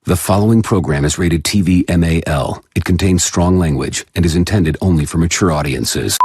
The following program is rated TV MAL. It contains strong language and is intended only for mature audiences.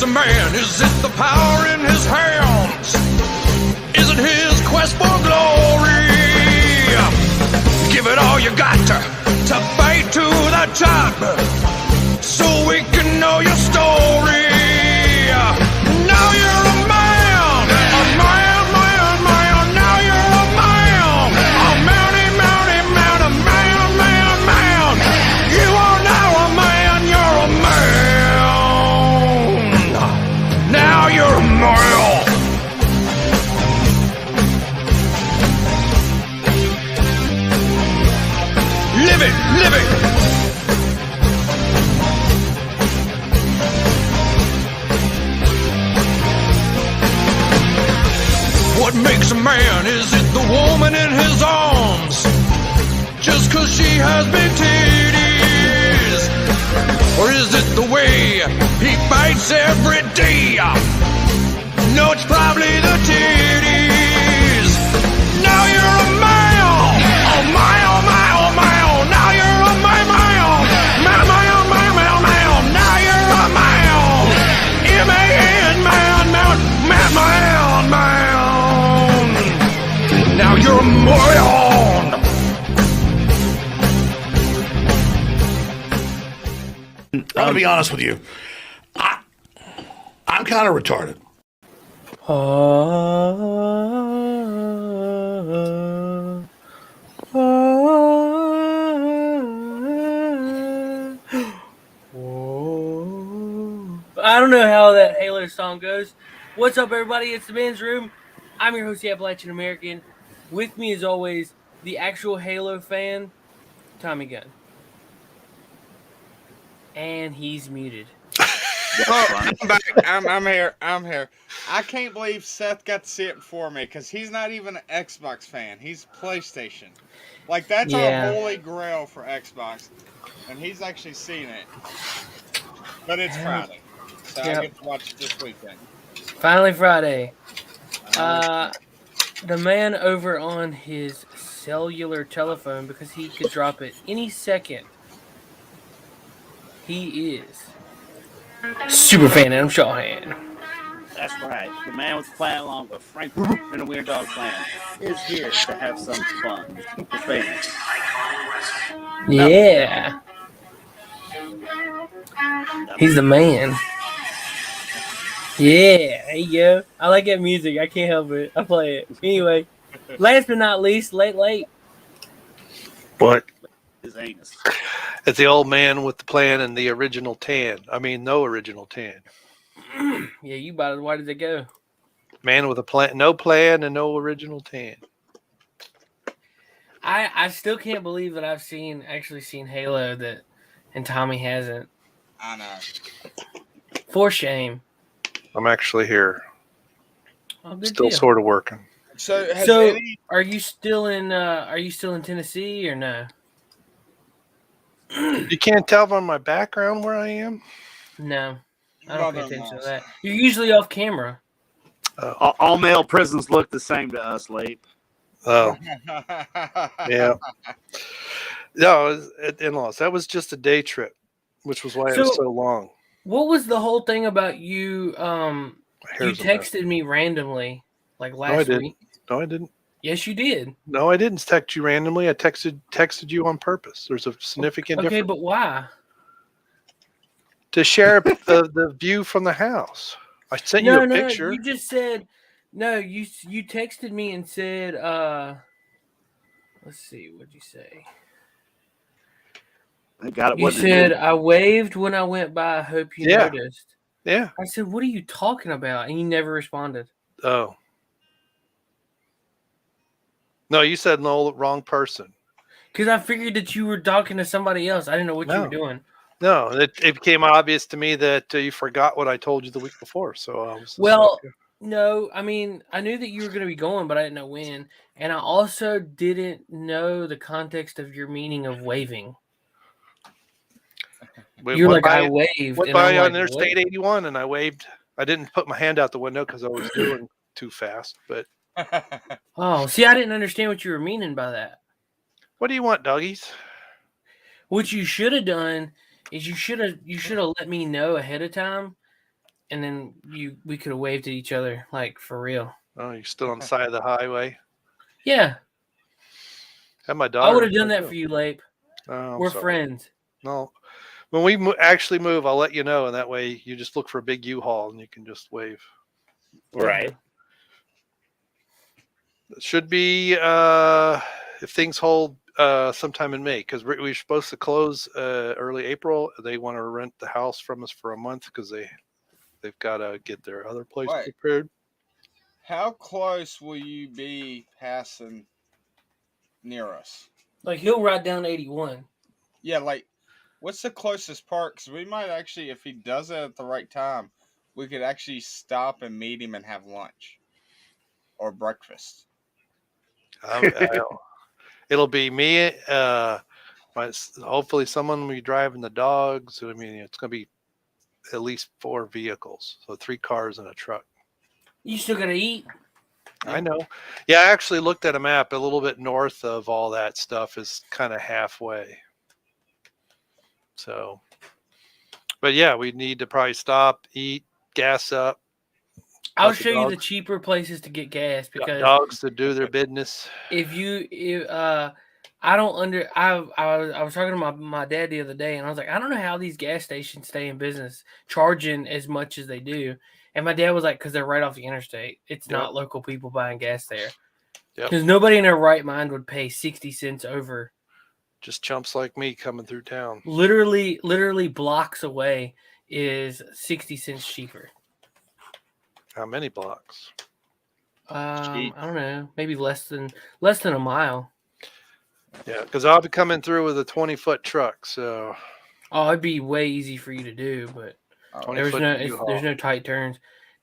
A man, is it the power in his hands? Is it his quest for glory? Give it all you got to fight to the top, so we can know your story. Now you're a man, man. Now you're a man, man. You are now a man, you're a man. Now you're a male. Live it, live it. What makes a man? Is it the woman in his arms? Just 'cause she has big titties? Or is it the way he fights every day? No, it's probably the titties. Now you're a male. Oh my, oh my, oh my, oh. Now you're a male. Now you're a male. M-A-N, man. Now you're a moron. I'm going to be honest with you. I'm kind of retarded. I don't know how that Halo song goes. What's up, everybody? It's the Men's Room. I'm your host, the Appalachian American. With me, as always, the actual Halo fan, Tommy Gunn. And he's muted. Oh, I'm back. I'm here. I can't believe Seth got to see it before me because he's not even an Xbox fan. He's PlayStation. Like, that's our holy grail for Xbox. And he's actually seen it. But it's Friday. So I get to watch it this weekend. Finally Friday. The man over on his cellular telephone, because he could drop it any second, he is Superfan Adam Shawhan. That's right. The man was playing along with Frank and the Weird Dog Clan is here to have some fun. Super famous. Yeah. He's the man. Yeah, there you go. I like that music. I can't help it. I play it. Anyway, last but not least, late. What? His anus. It's the old man with the plan and the original tan. I mean, no original tan. Yeah, you bought it. Why did it go? Man with a plan, no plan and no original tan. I still can't believe that I've actually seen Halo and Tommy hasn't. I know. For shame. I'm actually here. Oh, good still deal. sort of working. So are you still in Tennessee or no? You can't tell from my background where I am? No. I don't pay attention to that. You're usually off camera. All male prisons look the same to us, Late. Oh. Yeah. No, it was at in-laws. That was just a day trip, which was why it was so long. What was the whole thing about you? You texted me randomly, like last week. No, I didn't. Yes, you did. No, I didn't text you randomly. I texted you on purpose. There's a significant difference. Okay, but why? to share the view from the house. I sent you a picture. You just said no. You texted me and said, let's see, what'd you say? I got it. You said I waved when I went by. I hope you noticed. Yeah. I said, what are you talking about? And you never responded. Oh. No, you said no, wrong person. Because I figured that you were talking to somebody else. I didn't know what you were doing. No, it became obvious to me that you forgot what I told you the week before. So I was no, I mean, I knew that you were going to be going, but I didn't know when. And I also didn't know the context of your meaning of waving. You're like, I waved. Went by on Interstate 81 and I waved. I didn't put my hand out the window because I was doing too fast. But oh, see, I didn't understand what you were meaning by that. What do you want, doggies? What you should have done is you should have let me know ahead of time, and then we could have waved at each other like for real. Oh, you're still on the side of the highway? Yeah. Have my daughter. I would have done that for you, Lape. Oh, we're friends. No. When we actually move, I'll let you know, and that way you just look for a big U-Haul and you can just wave. Right. It should be if things hold sometime in May, because we're supposed to close early April. They want to rent the house from us for a month because they've got to get their other place prepared. How close will you be passing near us? Like he'll ride down 81. Yeah, like what's the closest park? Because we might actually, if he does it at the right time, we could actually stop and meet him and have lunch or breakfast. It'll be me. Hopefully, someone will be driving the dogs. I mean, it's going to be at least 4 vehicles, so 3 cars and a truck. You still got to eat? I know. Yeah, I actually looked at a map. A little bit north of all that stuff is kind of halfway. So, but yeah, we need to probably stop, eat, gas up. I'll show you the cheaper places to get gas because dogs to do their business. I was talking to my dad the other day, and I was like, I don't know how these gas stations stay in business charging as much as they do. And my dad was like, because they're right off the interstate. It's not local people buying gas there. Because nobody in their right mind would pay 60 cents over. Just chumps like me coming through town. Literally blocks away is 60 cents cheaper. How many blocks? I don't know. Maybe less than a mile. Yeah, because I'll be coming through with a 20-foot truck. So, it'd be way easy for you to do, but there's no tight turns.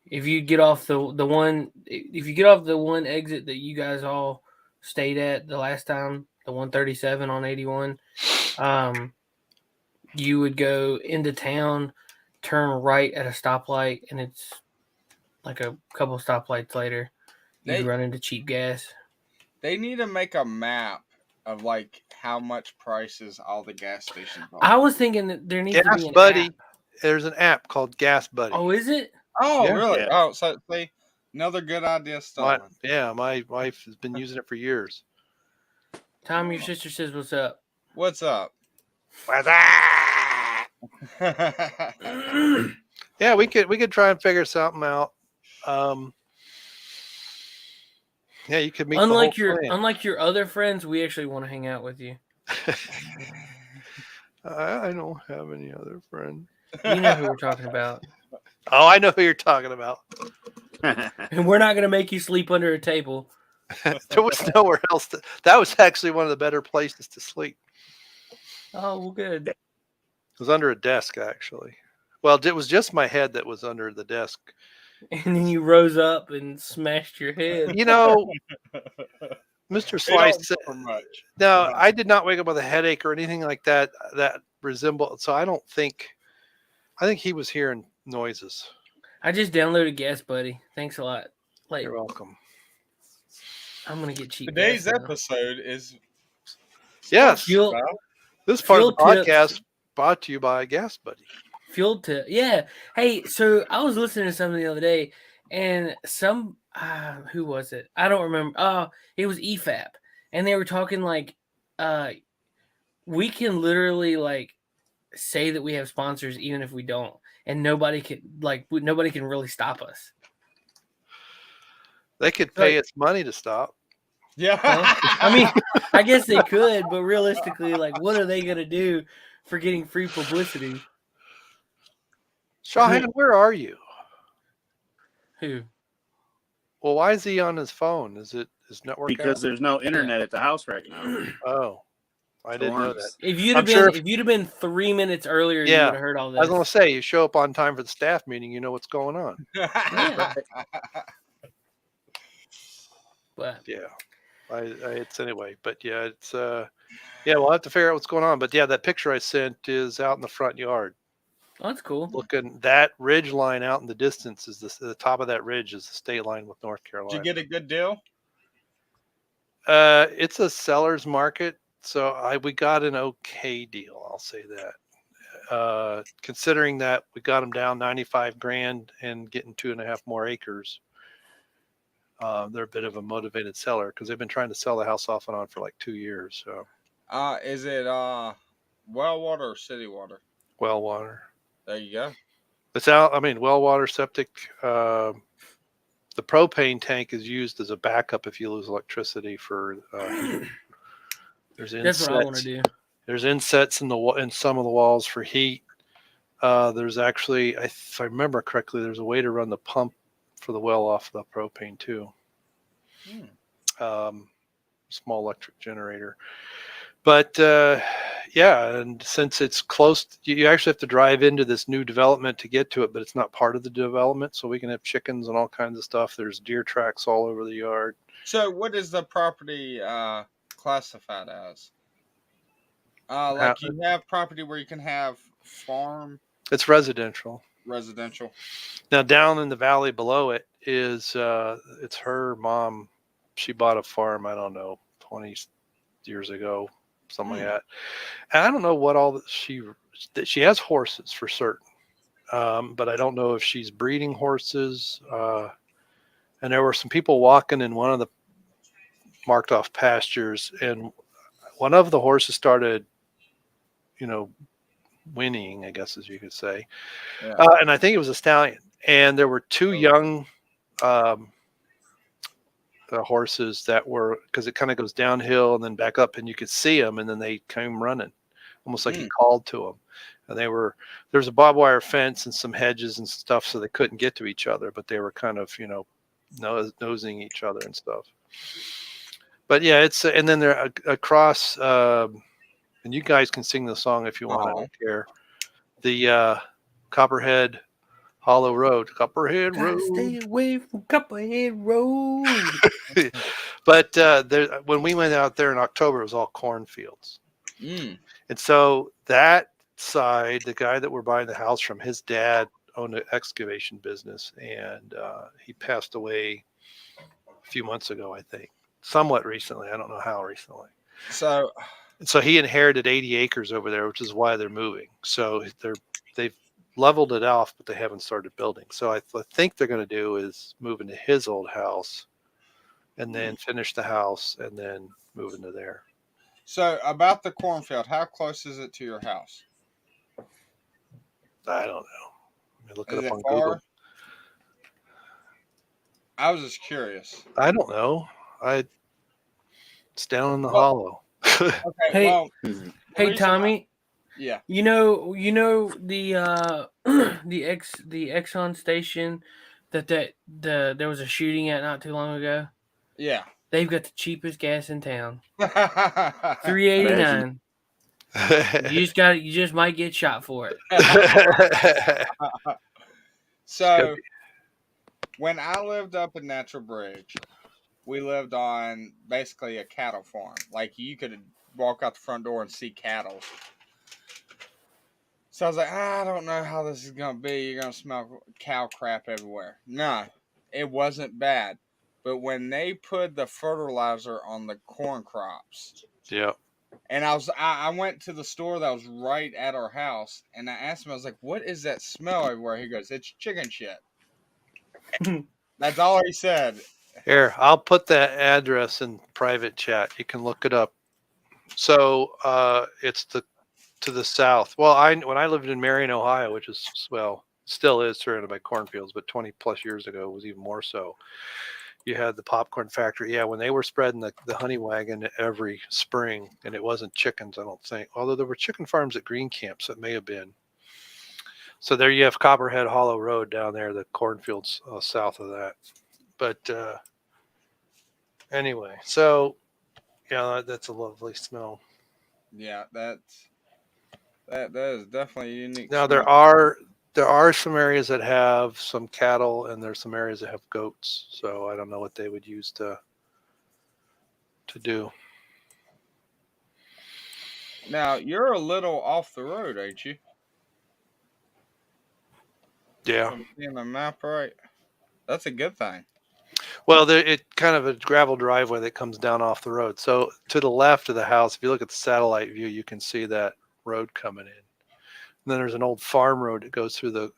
If you get off the one exit that you guys all stayed at the last time, the 137 on 81, you would go into town, turn right at a stoplight, and it's like a couple stoplights later, you run into cheap gas. They need to make a map of like how much prices all the gas stations are. I was thinking that there needs to be an Buddy. app. There's an app called Gas Buddy. Oh, is it? Oh, yeah. really? Yeah. Oh, so see, another good idea stolen. My wife has been using it for years. Tom, your sister says, "What's up?" What's up? What's up? Yeah, we could try and figure something out. Yeah, you could meet. Unlike your other friends, we actually want to hang out with you. I don't have any other friends. You know who we're talking about. Oh, I know who you're talking about. And we're not going to make you sleep under a table. There was nowhere else. That was actually one of the better places to sleep. Oh, well, good. It was under a desk, actually. Well, it was just my head that was under the desk. And then you rose up and smashed your head. You know, Mr. Slice said, no, I did not wake up with a headache or anything like that resembled. So I think he was hearing noises. I just downloaded Gas Buddy. Thanks a lot. You're welcome. I'm going to get cheap. Today's episode is... Yes. This part of the podcast brought to you by Gas Buddy. Fuel tip. Yeah. Hey, so I was listening to something the other day, and who was it? I don't remember. Oh, it was EFAP. And they were talking like, we can literally like say that we have sponsors even if we don't, and nobody can really stop us. They could pay us money to stop. Yeah. I mean, I guess they could, but realistically, like, what are they gonna do for getting free publicity? Shawhan, where are you? Who? Well, why is he on his phone? Is it his network? Because out? there's no internet at the house right now. Oh, I didn't know that. If you'd have if you'd have been 3 minutes earlier, you would have heard all this. I was gonna say, you show up on time for the staff meeting, you know what's going on. Yeah. But yeah, it's anyway. But yeah, it's yeah, we'll have to figure out what's going on. But yeah, that picture I sent is out in the front yard. Oh, that's cool. Looking, that ridge line out in the distance is the top of that ridge is the state line with North Carolina. Did you get a good deal? It's a seller's market, so we got an okay deal. I'll say that. Considering that we got them down 95 grand and getting 2.5 more acres, they're a bit of a motivated seller because they've been trying to sell the house off and on for like 2 years. So, is it well water or city water? Well water. There you go. It's out. I mean, well water, septic. The propane tank is used as a backup if you lose electricity for heat. There's insets. That's what I want to do. There's insets in some of the walls for heat. There's actually, if I remember correctly, there's a way to run the pump for the well off the propane too. Small electric generator. But yeah, and since it's close, you actually have to drive into this new development to get to it, but it's not part of the development, so we can have chickens and all kinds of stuff. There's deer tracks all over the yard. So what is the property classified as? Like you have property where you can have farm. It's residential. Residential. Now down in the valley below it is it's her mom. She bought a farm, I don't know, 20 years ago, something like that. And I don't know what all that she has horses for certain, but I don't know if she's breeding horses. And there were some people walking in one of the marked off pastures, and one of the horses started, whinnying, I guess, as you could say. Yeah. And I think it was a stallion. And there were two young horses that were, because it kind of goes downhill and then back up, and you could see them, and then they came running, almost like he called to them. And there's a barbed wire fence and some hedges and stuff, so they couldn't get to each other, but they were kind of, nosing each other and stuff. But yeah, it's, and then they're across, and you guys can sing the song if you want. I don't care. The Copperhead Hollow Road. Copperhead Road. Stay away from Copperhead Road. But when we went out there in October, it was all cornfields. And so that side, the guy that we're buying the house from, his dad owned an excavation business, and he passed away a few months ago, I think. Somewhat recently. I don't know how recently. So he inherited 80 acres over there, which is why they're moving. So they've leveled it off, but they haven't started building. So I think they're going to do is move into his old house and then finish the house and then move into there. So about the cornfield, how close is it to your house? I don't know. Let me look it up on Google. I was just curious. I don't know. It's down in the hollow. Okay, hey Tommy. Yeah. You know the the Exxon station that there was a shooting at not too long ago? Yeah. They've got the cheapest gas in town. $3.89. You just might get shot for it. So when I lived up in Natural Bridge, we lived on basically a cattle farm. Like you could walk out the front door and see cattle. So I was like, I don't know how this is going to be. You're going to smell cow crap everywhere. No, it wasn't bad. But when they put the fertilizer on the corn crops. Yeah. And I went to the store that was right at our house, and I asked him, I was like, what is that smell everywhere? He goes, it's chicken shit. That's all he said. Here, I'll put that address in private chat. You can look it up. So it's the to the south. Well, when I lived in Marion, Ohio, which is, well, still is surrounded by cornfields, but 20 plus years ago it was even more so. You had the popcorn factory. Yeah, when they were spreading the honey wagon every spring, and it wasn't chickens, I don't think. Although there were chicken farms at Green Camp, so it may have been. So there you have Copperhead Hollow Road down there, the cornfields south of that. But anyway, so yeah, that's a lovely smell. Yeah, that is definitely a unique. Now smell. there are some areas that have some cattle, and there's some areas that have goats. So I don't know what they would use to do. Now you're a little off the road, ain't you? Yeah. If I'm seeing the map right. That's a good thing. Well, it kind of a gravel driveway that comes down off the road. So to the left of the house, if you look at the satellite view, you can see that road coming in. And then there's an old farm road that goes through the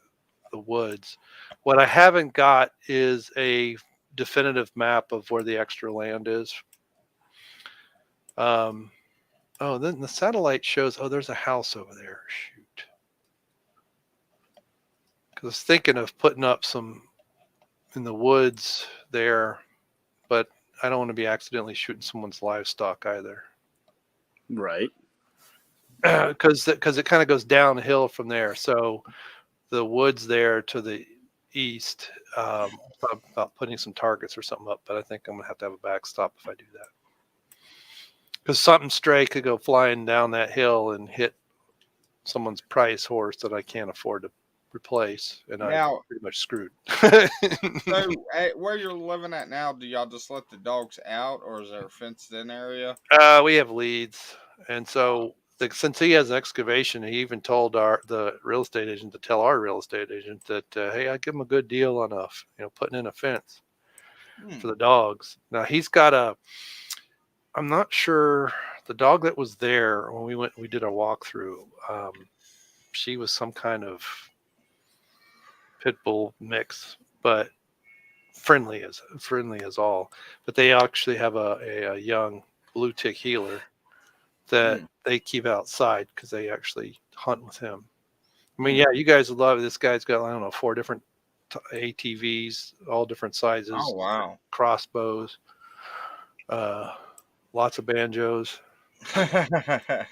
woods. What I haven't got is a definitive map of where the extra land is. Then the satellite shows, there's a house over there. Shoot. Because I was thinking of putting up some in the woods there, but I don't want to be accidentally shooting someone's livestock either. Right. Because it kind of goes downhill from there. So the woods there to the east, about putting some targets or something up, but I think I'm going to have a backstop if I do that. Because something stray could go flying down that hill and hit someone's prize horse that I can't afford to replace, and I'm pretty much screwed. So, where you're living at now, do y'all just let the dogs out, or is there a fenced-in area? We have leads, and so since he has an excavation, he even told the real estate agent to tell our real estate agent that hey, I give him a good deal on putting in a fence for the dogs. Now he's got I'm not sure, the dog that was there when we did a walkthrough. She was some kind of pit bull mix, but friendly as all. But they actually have a young blue tick healer that they keep outside because they actually hunt with him. I mean, yeah, you guys would love it. This guy's got, I don't know, 4 different ATVs, all different sizes. Oh, wow. Crossbows, lots of banjos. I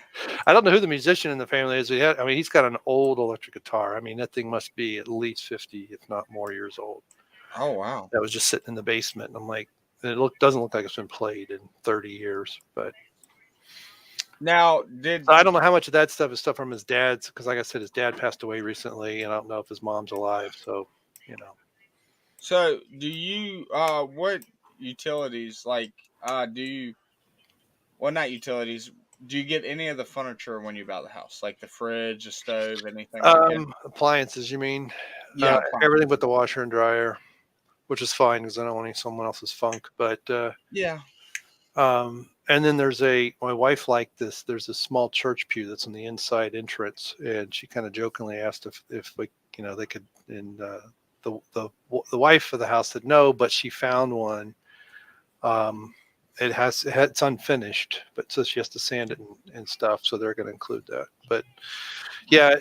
don't know who the musician in the family is. He's got an old electric guitar. I mean, that thing must be at least 50, if not more years old. Oh, wow. That was just sitting in the basement. And I'm like, doesn't look like it's been played in 30 years, but. Now, I don't know how much of that stuff is stuff from his dad's, because like I said, his dad passed away recently, and I don't know if his mom's alive. So, So, do you what utilities not utilities? Do you get any of the furniture when you buy the house, like the fridge, the stove, anything? Appliances, you mean? Yeah, everything but the washer and dryer, which is fine because I don't want any someone else's funk. But yeah. And then my wife liked this. There's a small church pew that's on the inside entrance, and she kind of jokingly asked if we, they could. And the wife of the house said no, but she found one. It's unfinished, but so she has to sand it and stuff. So they're going to include that. But yeah,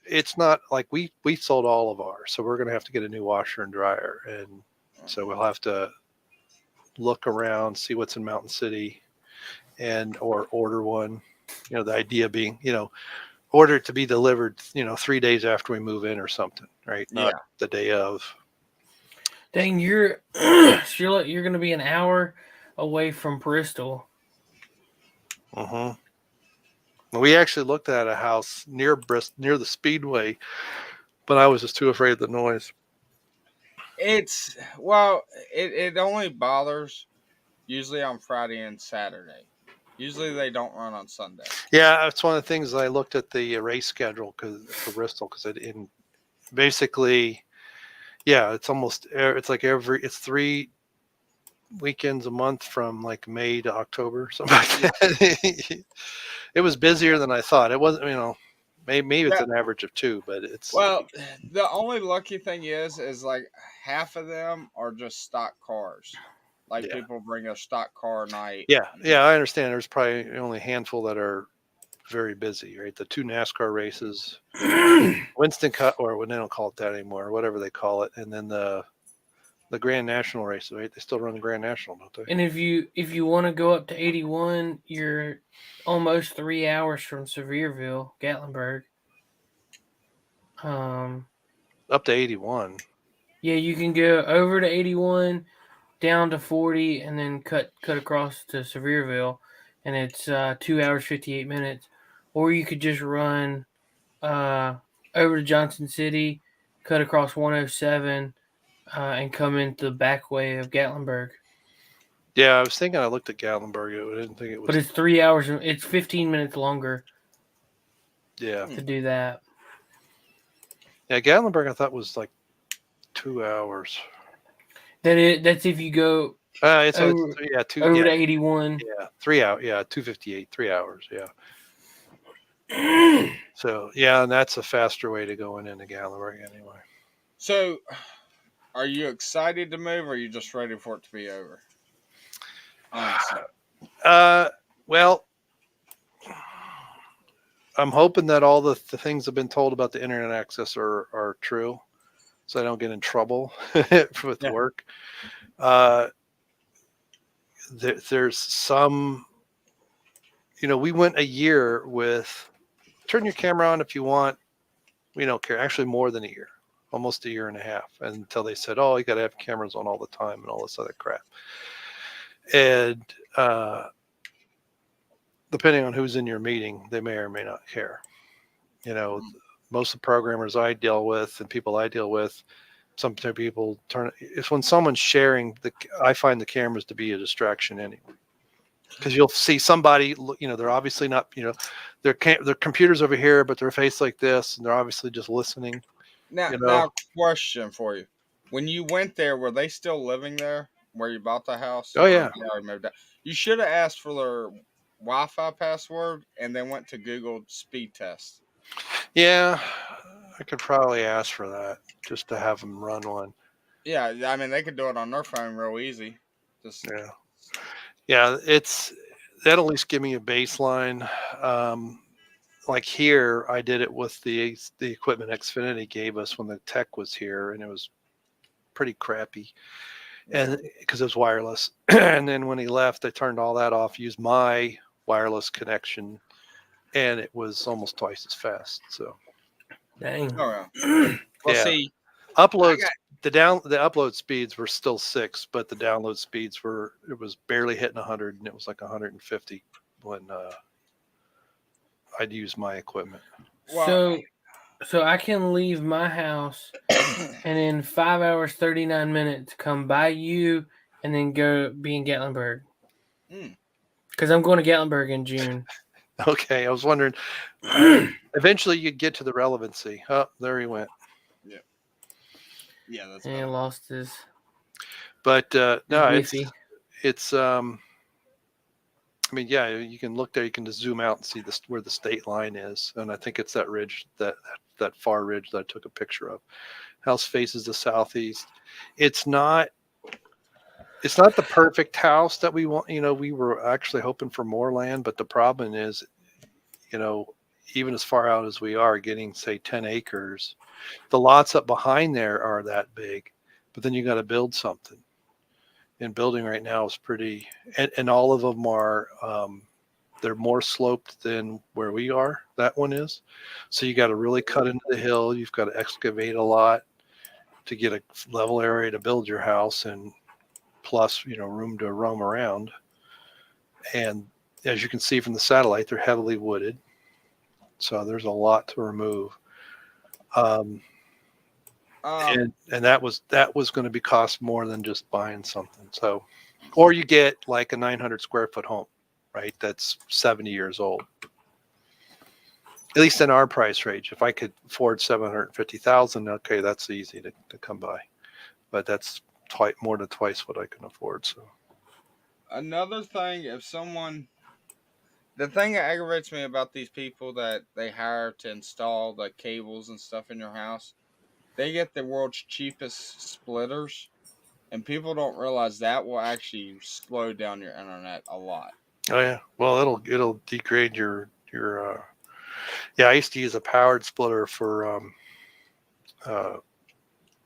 it's not like we sold all of ours, so we're going to have to get a new washer and dryer, and so we'll have to look around, see what's in Mountain City, or order one. The idea being, order it to be delivered, 3 days after we move in or something, right? Not the day of. Dang, you're going to be an hour away from Bristol. Well, we actually looked at a house near Bristol, near the Speedway, but I was just too afraid of the noise. It only bothers usually on Friday and Saturday. Usually they don't run on Sunday. Yeah, it's one of the things I looked at the race schedule for Bristol, because basically, yeah, it's 3 weekends a month from like May to October, something like that. It was busier than I thought. It wasn't, maybe it's an average of 2, but it's. Well, the only lucky thing is like half of them are just stock cars. People bring a stock car night. Yeah, I understand. There's probably only a handful that are very busy, right? The 2 NASCAR races, Winston Cup, or when they don't call it that anymore, or whatever they call it, and then the Grand National races, right? They still run the Grand National, don't they? And if you want to go up to 81, you're almost 3 hours from Sevierville, Gatlinburg. Up to 81. Yeah, you can go over to 81, down to 40, and then cut across to Sevierville, and it's 2 hours 58 minutes. Or you could just run over to Johnson City, cut across 107, and come into the back way of Gatlinburg. Yeah, I was thinking I looked at Gatlinburg. I didn't think it was. But it's 3 hours. It's 15 minutes longer. Yeah. To do that. Yeah, Gatlinburg I thought was like 2 hours. That's if you go. It's over, to 81. Yeah, 3 hours. Yeah, 258, 3 hours. Yeah. So yeah, and that's a faster way to go into Gatlinburg anyway. So, are you excited to move, or are you just ready for it to be over? Honestly. Well, I'm hoping that all the things I've been told about the internet access are true, so I don't get in trouble with work. There's some, we went a year with turn your camera on if you want. We don't care. Actually, more than a year, almost a year and a half, until they said, "Oh, you got to have cameras on all the time" and all this other crap. And depending on who's in your meeting, they may or may not care. Most of the programmers I deal with and people I deal with, some people it's when someone's sharing I find the cameras to be a distraction anyway. Because you'll see somebody, they're obviously not, their computer's over here, but their face like this, and they're obviously just listening. Now, question for you: when you went there, were they still living there where you bought the house? Oh yeah. You should have asked for their Wi-Fi password and then went to Google speed test. Yeah, I could probably ask for that just to have them run one. Yeah, I mean they could do it on their phone real easy. Yeah, that'll at least give me a baseline. Like here, I did it with the equipment Xfinity gave us when the tech was here, and it was pretty crappy, and because it was wireless. And then when he left, I turned all that off, used my wireless connection, and it was almost twice as fast. So, dang. Oh yeah. Well, yeah. see, uploads. The upload speeds were still 6, but the download speeds it was barely hitting 100, and it was like 150 when I'd use my equipment. So I can leave my house and in 5 hours 39 minutes come by you and then go be in Gatlinburg. Because I'm going to Gatlinburg in June. Okay, I was wondering. Eventually, you'd get to the relevancy. Oh, there he went. Yeah, that's. And lost his. But no, Wi-Fi. it's. I mean, yeah, you can look there. You can just zoom out and see where the state line is, and I think it's that ridge, that far ridge that I took a picture of. House faces the southeast. It's not the perfect house that we want. We were actually hoping for more land, but the problem is, even as far out as we are, getting say 10 acres, the lots up behind there are that big, but then you got to build something. And building right now is pretty, and all of them are, they're more sloped than where we are. That one is. So you got to really cut into the hill. You've got to excavate a lot to get a level area to build your house, and plus, room to roam around. And as you can see from the satellite, they're heavily wooded. So there's a lot to remove. And that was going to be cost more than just buying something. So, or you get like a 900 square foot home, right? That's 70 years old. At least in our price range. If I could afford 750,000, okay, that's easy to come by. But that's more than twice what I can afford. So another thing, the thing that aggravates me about these people that they hire to install the cables and stuff in your house, they get the world's cheapest splitters, and people don't realize that will actually slow down your internet a lot. Oh yeah, well it'll degrade your yeah, I used to use a powered splitter for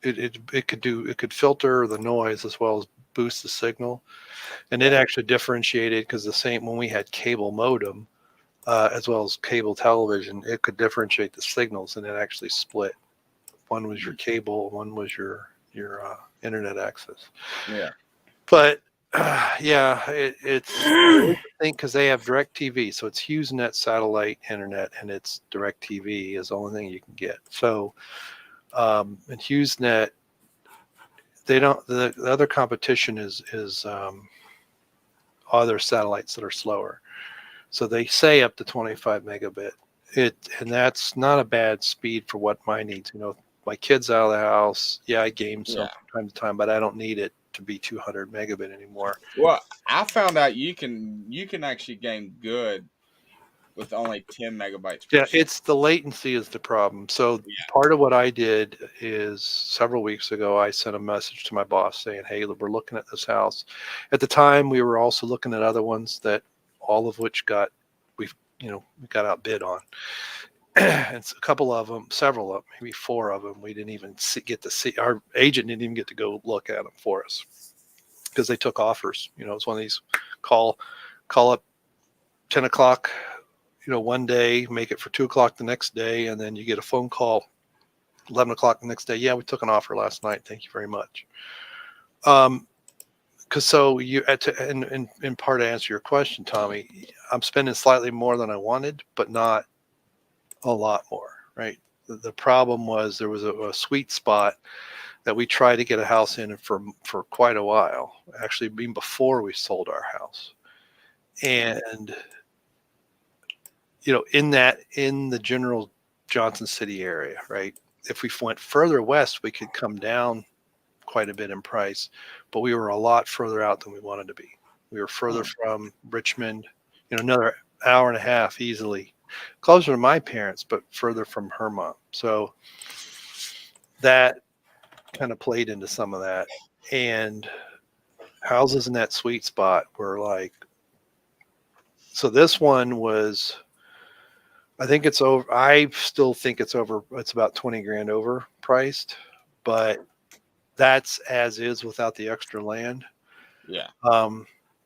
it could filter the noise as well as boost the signal, and it actually differentiated because the same when we had cable modem as well as cable television, it could differentiate the signals, and it actually split. One was your cable, one was your internet access. Yeah. But yeah, it's I think because they have DirecTV, so it's HughesNet satellite internet, and it's DirecTV is the only thing you can get. So and HughesNet, they don't. The other competition is other satellites that are slower. So they say up to 25 megabit. And that's not a bad speed for what my needs. You know, my kids out of the house. Yeah, I game some from time to time, but I don't need it to be 200 megabit anymore. Well, I found out you can actually game good with only 10 megabytes per second. It's the latency is the problem. So part of what I did is several weeks ago, I sent a message to my boss saying, hey, we're looking at this house. At the time, we were also looking at other ones that all of which we got outbid on. And a couple of them, several of them, maybe 4 of them, we didn't even get to see. Our agent didn't even get to go look at them for us because they took offers. You know, it's one of these call up 10 o'clock, one day, make it for 2 o'clock the next day, and then you get a phone call 11 o'clock the next day. Yeah, we took an offer last night. Thank you very much. Because so you, in part to answer your question, Tommy, I'm spending slightly more than I wanted, but not a lot more, right? The problem was there was a sweet spot that we tried to get a house in for quite a while, actually being before we sold our house. And, in the general Johnson City area, right? If we went further west, we could come down quite a bit in price, but we were a lot further out than we wanted to be. We were further from Richmond, another hour and a half easily, closer to my parents, but further from her mom. So that kind of played into some of that. And houses in that sweet spot were like, so this one was, I think it's over. I still think it's over. It's about 20 grand overpriced, but that's as is without the extra land. Yeah.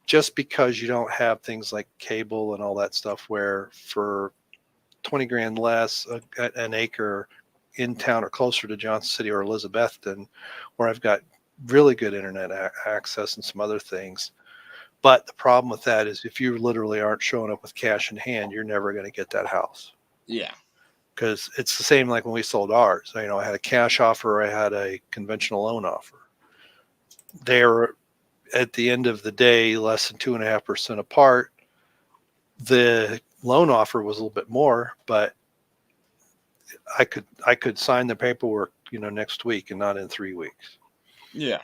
Just because you don't have things like cable and all that stuff, where for 20 grand less an acre in town or closer to Johnson City or Elizabethton, where I've got really good internet access and some other things. But the problem with that is if you literally aren't showing up with cash in hand, you're never going to get that house. Yeah. Because it's the same like when we sold ours. I had a cash offer. I had a conventional loan offer. They're at the end of the day less than 2.5% apart. The loan offer was a little bit more, but I could sign the paperwork, next week and not in 3 weeks. Yeah.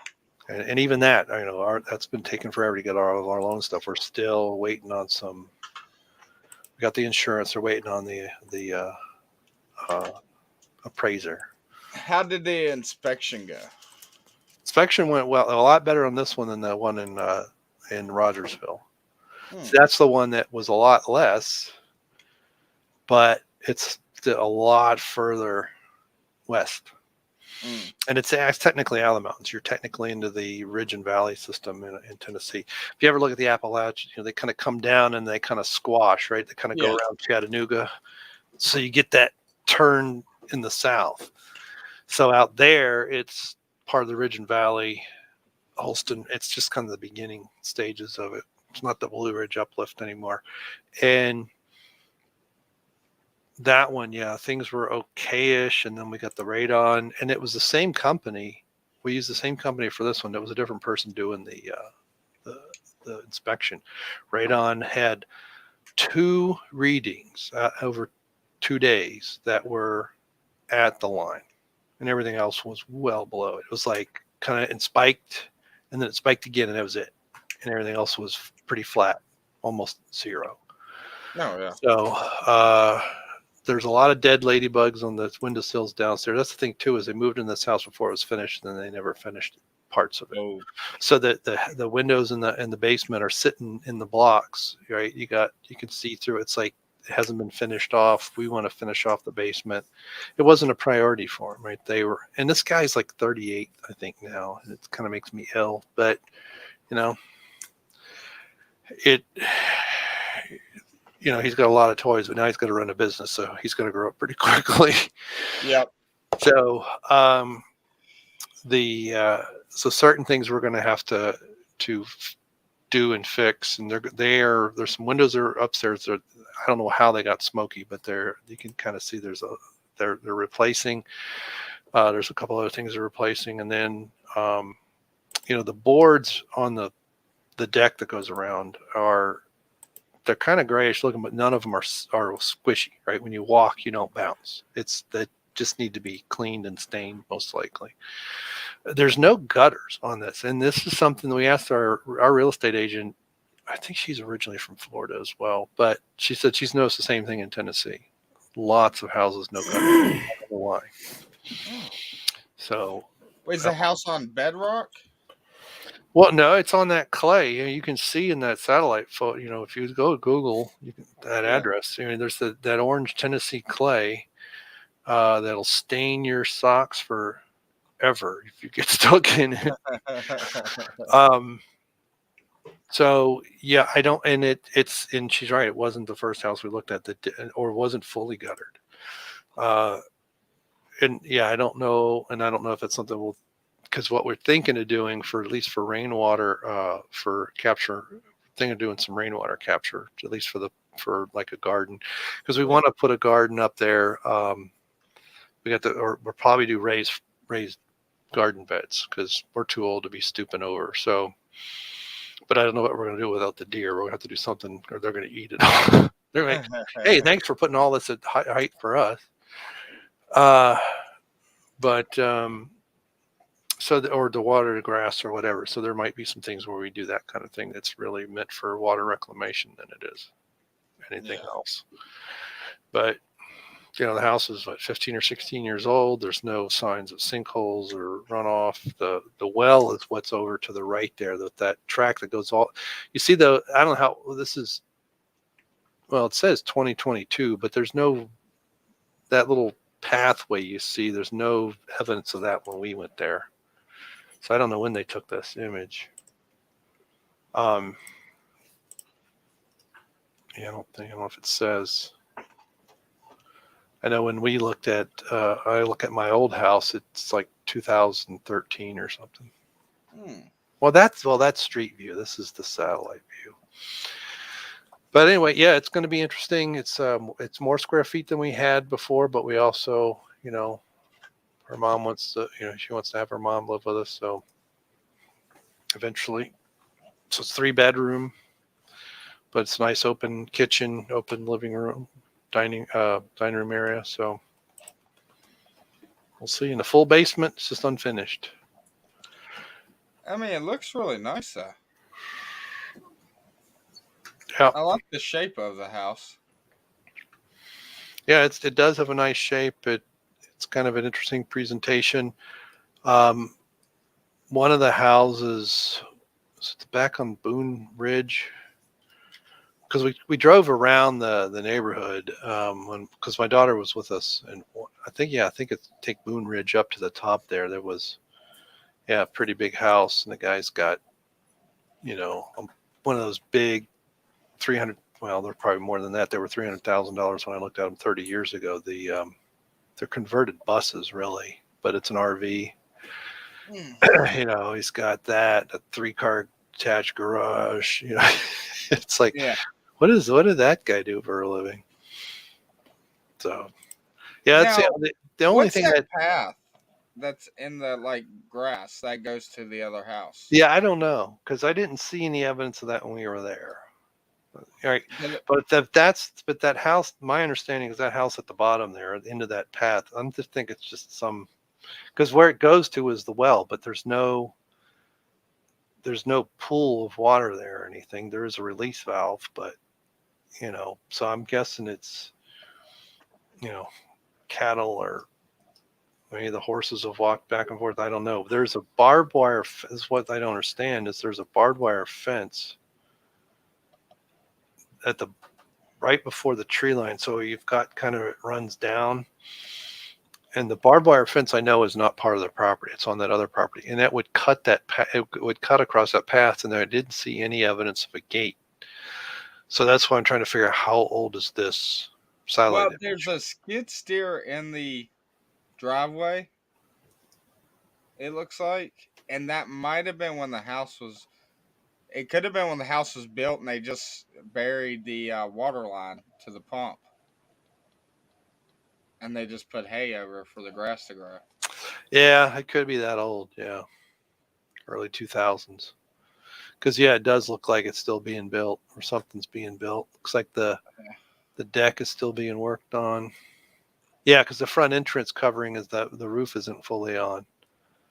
And even that, that's been taking forever to get all of our loan stuff. We're still waiting on some. We got the insurance. They're waiting on the appraiser. How did the inspection go? Inspection went well, a lot better on this one than the one in Rogersville. So that's the one that was a lot less, but it's a lot further west. And it's technically out of the mountains. You're technically into the Ridge and Valley system in Tennessee. If you ever look at the Appalachians, they kind of come down and they kind of squash, right? They kind of go around Chattanooga. So you get that turn in the south. So out there, it's part of the Ridge and Valley, Holston. It's just kind of the beginning stages of it. It's not the Blue Ridge uplift anymore. And that one, things were okay-ish, and then we got the radon, and it was the same company. We used the same company for this one. It was a different person doing the inspection. Radon had 2 readings over 2 days that were at the line, and everything else was well below it. It was like kind of spiked, and then it spiked again, and that was it. And everything else was pretty flat, almost zero. Oh, yeah. So there's a lot of dead ladybugs on the windowsills downstairs. That's the thing too, is they moved in this house before it was finished, and they never finished parts of it. Oh. So that the windows in the basement are sitting in the blocks, right? You can see through. It's like hasn't been finished off. We want to finish off the basement. It wasn't a priority for him, right? And this guy's like 38, I think now, and it kind of makes me ill. But it, he's got a lot of toys, but now he's got to run a business, so he's going to grow up pretty quickly. Yep. So so certain things we're going to have to do and fix, and there's some windows that are upstairs. I don't know how they got smoky, but you can kind of see they're replacing. There's a couple other things they're replacing, and then the boards on the deck that goes around they're kind of grayish looking, but none of them are squishy, right? When you walk, you don't bounce. They just need to be cleaned and stained, most likely. There's no gutters on this, and this is something that we asked our real estate agent. I think she's originally from Florida as well, but she said she's noticed the same thing in Tennessee. Lots of houses, no gutters. I don't know why. So, Wait, is the house on bedrock? Well, no, it's on that clay. You can see in that satellite photo. If you go to Google, that address. There's that orange Tennessee clay that'll stain your socks forever if you get stuck in it. So yeah, I don't, and and she's right. It wasn't the first house we looked at or wasn't fully guttered. And yeah, I don't know, and I don't know if it's something because what we're thinking of doing at least for rainwater, for capture, thinking of doing some rainwater capture, at least for like a garden, because we want to put a garden up there. We'll probably do raised garden beds because we're too old to be stooping over. So, but I don't know what we're going to do without the deer. We're going to have to do something, or they're going to eat it all. They're like, hey, thanks for putting all this at height for us. Or the water, the grass, or whatever. So there might be some things where we do that kind of thing that's really meant for water reclamation than it is anything else. But the house is 15 or 16 years old. There's no signs of sinkholes or runoff. The well is what's over to the right there. That track that goes all. You see I don't know how this is. Well, it says 2022, but there's no that little pathway you see. There's no evidence of that when we went there. So I don't know when they took this image. I don't know if it says. I know when we looked at, I look at my old house, it's like 2013 or something. Well, that's street view. This is the satellite view. But anyway, yeah, it's going to be interesting. It's more square feet than we had before, but we also, her mom wants to, she wants to have her mom live with us. So eventually, so it's 3-bedroom, but it's a nice open kitchen, open living room, dining room area. So we'll see. In the full basement, it's just unfinished. I mean, it looks really nice though. Yeah. I like the shape of the house. Yeah, it does have a nice shape. It's kind of an interesting presentation. One of the houses, it's back on Boone Ridge, because we drove around the neighborhood because my daughter was with us, and I think it's take Boone Ridge up to the top there. There was a pretty big house, and the guy's got one of those big 300. Well, they're probably more than that. They were $300,000 when I looked at them 30 years ago. They're converted buses, really, but it's an RV. He's got a 3-car attached garage. It's like, what did that guy do for a living? So, yeah, that's the only thing that path that's in the grass that goes to the other house. Yeah, I don't know because I didn't see any evidence of that when we were there. All right, but that house. My understanding is that house at the bottom there, into that path. I just think it's just because where it goes to is the well, but there's no pool of water there or anything. There is a release valve, but so I'm guessing it's cattle or maybe the horses have walked back and forth. I don't know. There's a barbed wire. Is what I don't understand is there's a barbed wire fence right before the tree line. So you've got kind of, it runs down. And the barbed wire fence I know is not part of the property. It's on that other property. And that would cut it would cut across that path. And I didn't see any evidence of a gate. So that's why I'm trying to figure out how old is this satellite image. There's a skid steer in the driveway, it looks like. And that might have been when the house was... It could have been when the house was built and they just buried the water line to the pump. And they just put hay over for the grass to grow. Yeah, it could be that old. Yeah. Early 2000s. Because, yeah, it does look like it's still being built or something's being built. Looks like the deck is still being worked on. Yeah, because the front entrance covering is that the roof isn't fully on.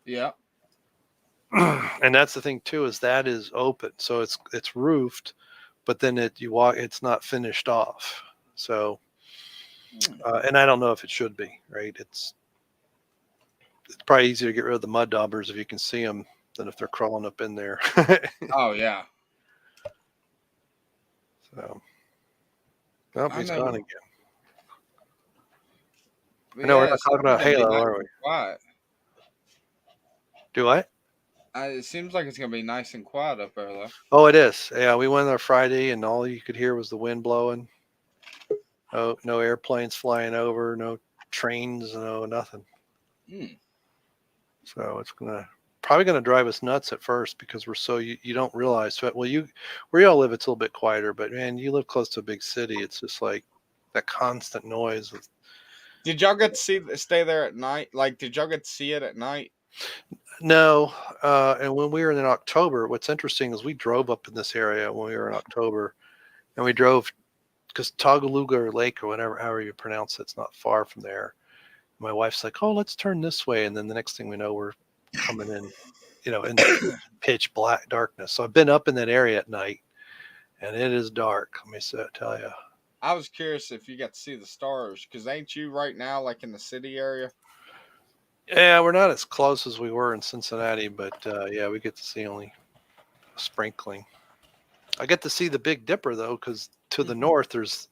Yeah. And that's the thing, too, is that is open. So it's roofed, but then it's not finished off. So, and I don't know if it should be, right? It's probably easier to get rid of the mud daubers if you can see them than if they're crawling up in there. Oh, yeah. So, oh, he's gone again. No, we're not talking about Halo, are we? Quiet. Do I? It seems like it's going to be nice and quiet up there, though. Oh, it is. Yeah, we went there Friday, and all you could hear was the wind blowing. Oh, no airplanes flying over, no trains, no nothing. So it's probably gonna drive us nuts at first because we're so you don't realize. Well, where y'all live, it's a little bit quieter, but man, you live close to a big city. It's just like that constant noise. Did y'all get to stay there at night? Like, did y'all get to see it at night? No, and when we were in October, what's interesting is we drove up in this area when we were in October, and we drove because Tagaluga Lake or whatever, however you pronounce it, it's not far from there. My wife's like, "Oh, let's turn this way," and then the next thing we know, we're coming in, in pitch black darkness. So I've been up in that area at night, and it is dark. Let me tell you. I was curious if you got to see the stars, because ain't you right now like in the city area? Yeah, we're not as close as we were in Cincinnati, but yeah, we get to see only a sprinkling. I get to see the Big Dipper though, because to the north there's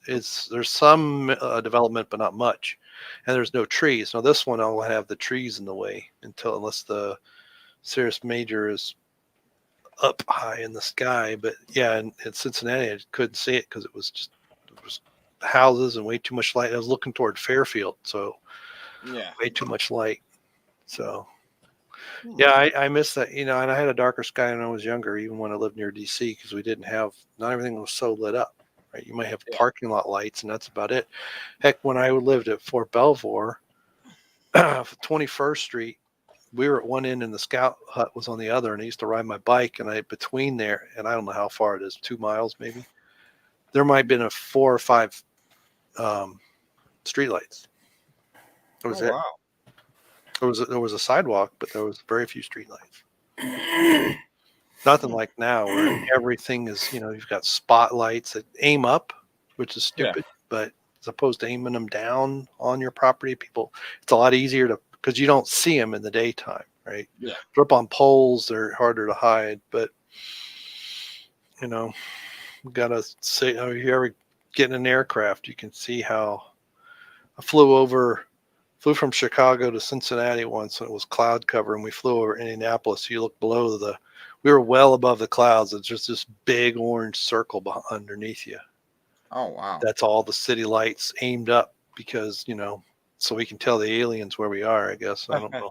some development, but not much, and there's no trees. Now this one I'll have the trees in the way unless the Cirrus Major is up high in the sky. But yeah, in Cincinnati I couldn't see it because it was houses and way too much light. I was looking toward Fairfield, so yeah, way too much light. So yeah, I miss that, and I had a darker sky when I was younger, even when I lived near DC, because we didn't have, not everything was so lit up, right? You might have parking lot lights, and that's about it. Heck, when I lived at Fort Belvoir, 21st Street, we were at one end and the scout hut was on the other, and I used to ride my bike, and between there, and I don't know how far it is, 2 miles maybe, there might have been 4 or 5 streetlights. That was it. Wow. There was a sidewalk, but there was very few streetlights. Nothing like now where everything is, you've got spotlights that aim up, which is stupid, but as opposed to aiming them down on your property, it's a lot easier because you don't see them in the daytime, right? Yeah. They're up on poles, they're harder to hide, but you gotta say, if you ever get in an aircraft, you can see how I flew from Chicago to Cincinnati once, and it was cloud cover, and we flew over Indianapolis. You look below we were well above the clouds. It's just this big orange circle underneath you. Oh, wow. That's all the city lights aimed up because, so we can tell the aliens where we are, I guess. I don't know.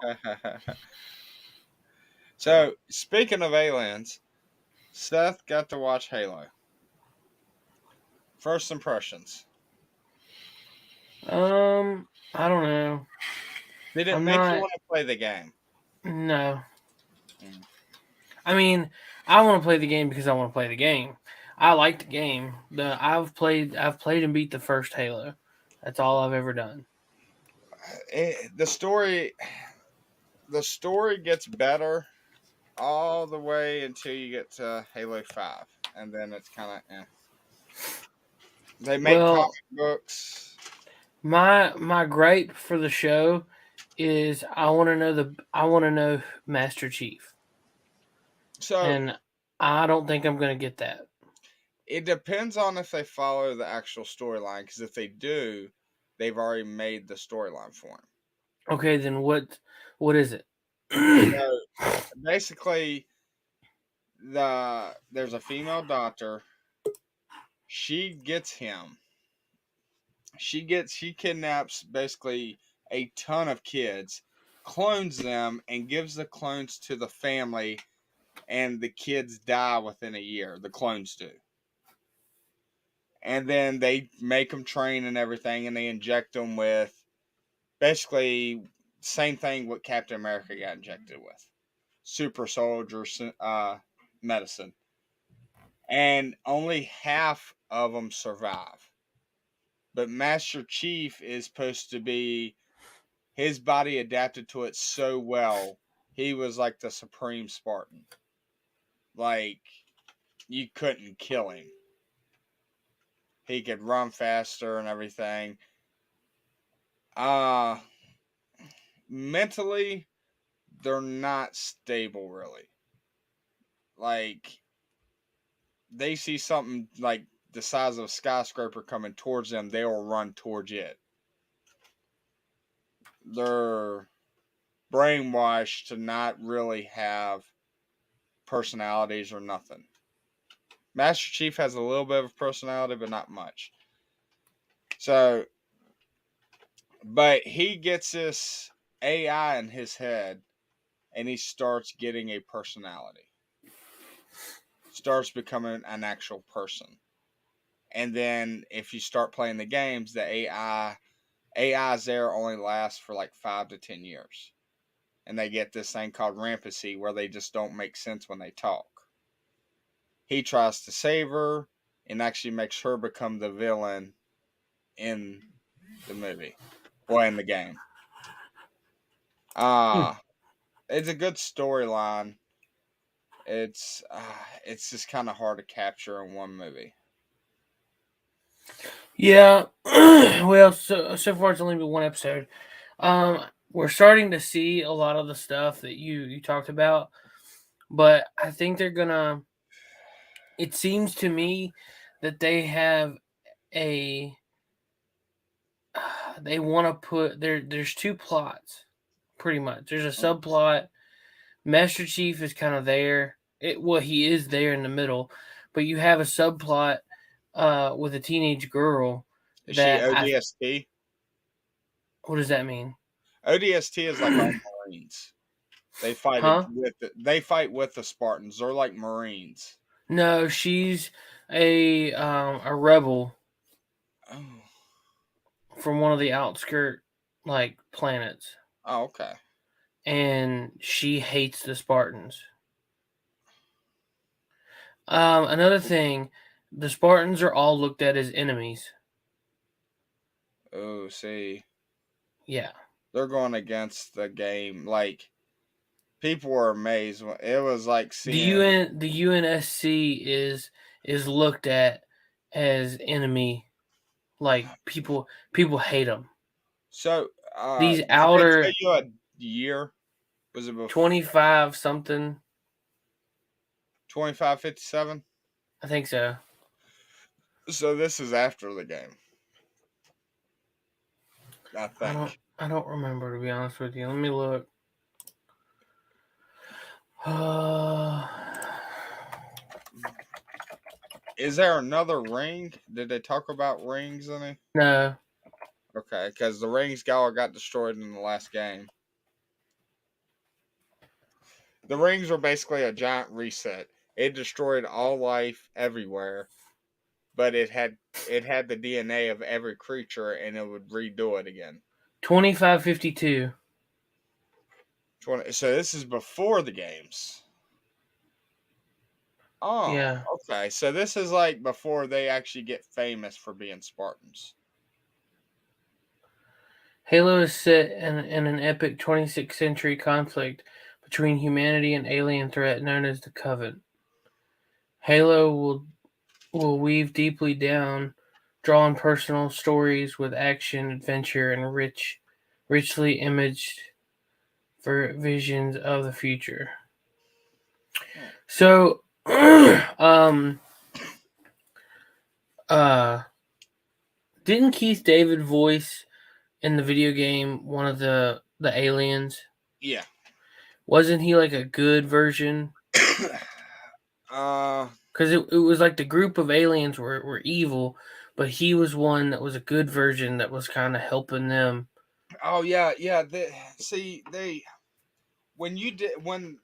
So, speaking of aliens, Seth got to watch Halo. First impressions. I don't know. Did it make you want to play the game? No. I mean, I want to play the game because I want to play the game. I like the game. I've played and beat the first Halo. That's all I've ever done. The story gets better all the way until you get to Halo 5, and then it's kind of They make comic books. My gripe for the show is I want to know Master Chief. So, and I don't think I'm going to get that. It depends on if they follow the actual storyline, because if they do, they've already made the storyline for him. Okay, then what is it? So basically, there's a female doctor. She gets him. She kidnaps basically a ton of kids, clones them, and gives the clones to the family, and the kids die within a year. The clones do. And then they make them train and everything, and they inject them with basically same thing what Captain America got injected with, super soldier medicine, and only half of them survive. But Master Chief is supposed to be, his body adapted to it so well, he was like the supreme Spartan. Like, you couldn't kill him. He could run faster and everything. Mentally, they're not stable, really. Like, they see something like the size of a skyscraper coming towards them, they will run towards it. They're brainwashed to not really have personalities or nothing. Master Chief has a little bit of personality, but not much. So, but he gets this AI in his head, and he starts getting a personality. Starts becoming an actual person. And then if you start playing the games, the AIs there only last for like 5 to 10 years. And they get this thing called rampancy, where they just don't make sense when they talk. He tries to save her and actually makes her become the villain in the movie. Or in the game. It's a good storyline. It's just kind of hard to capture in one movie. Yeah. Well, so far it's only been one episode. We're starting to see a lot of the stuff that you talked about, but I think they're gonna. It seems to me that they have a. They want to put there's two plots, pretty much. There's a subplot. Master Chief is kind of there. He is there in the middle, but you have a subplot with a teenage girl. Is she ODST? What does that mean? ODST is like all Marines. They fight with the Spartans. They're like Marines. No, she's a rebel from one of the outskirt planets. Oh, okay. And she hates the Spartans. Another thing, the Spartans are all looked at as enemies. Oh, see. Yeah. They're going against the game. Like, people were amazed. It was like seeing... The UNSC is looked at as enemy. Like, people hate them. So, these outer... Did they tell you a year? Was it before? 25 something. 2557? I think so. So this is after the game. I think. I don't remember, to be honest with you. Let me look. Is there another ring? Did they talk about rings in it? No. Okay, because the rings got destroyed in the last game. The rings were basically a giant reset. It destroyed all life everywhere, but it had the DNA of every creature, and it would redo it again. 2552. So this is before the games. Oh, yeah. Okay. So this is like before they actually get famous for being Spartans. Halo is set in an epic 26th century conflict between humanity and alien threat known as the Covenant. Halo will weave deeply down, drawing personal stories with action, adventure, and richly imaged visions of the future. So, Didn't Keith David voice in the video game one of the aliens? Yeah. Wasn't he like a good version? Because it was like the group of aliens were evil, but he was one that was a good version that was kind of helping them. Oh yeah. When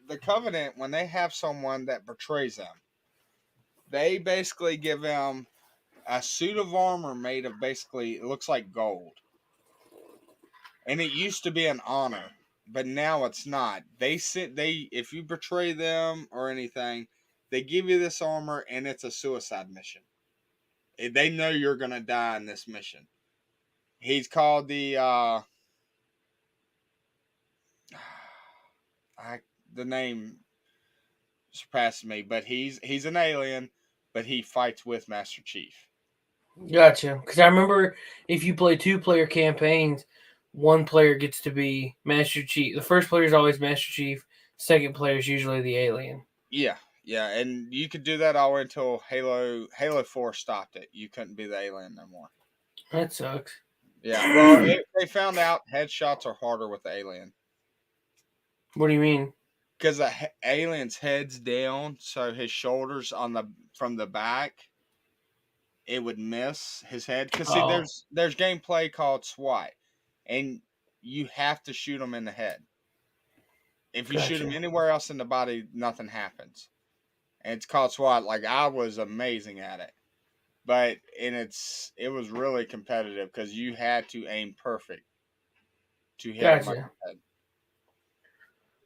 the Covenant, when they have someone that betrays them, they basically give them a suit of armor made of basically, it looks like gold. And it used to be an honor, but now it's not. If you betray them or anything, they give you this armor and it's a suicide mission. They know you're gonna die in this mission. He's called the the name surpasses me, but he's an alien, but he fights with Master Chief. Gotcha. Because I remember if you play 2-player campaigns, one player gets to be Master Chief. The first player is always Master Chief. Second player is usually the alien. Yeah, and you could do that all until Halo 4 stopped it. You couldn't be the alien no more. That sucks. Yeah, well, they found out headshots are harder with the alien. What do you mean? Because the alien's head's down, so his shoulders from the back, it would miss his head. Because see, there's gameplay called SWAT, and you have to shoot him in the head. If you shoot him anywhere else in the body, nothing happens. And it's called SWAT. Like, I was amazing at it. But it was really competitive because you had to aim perfect to hit him on the head.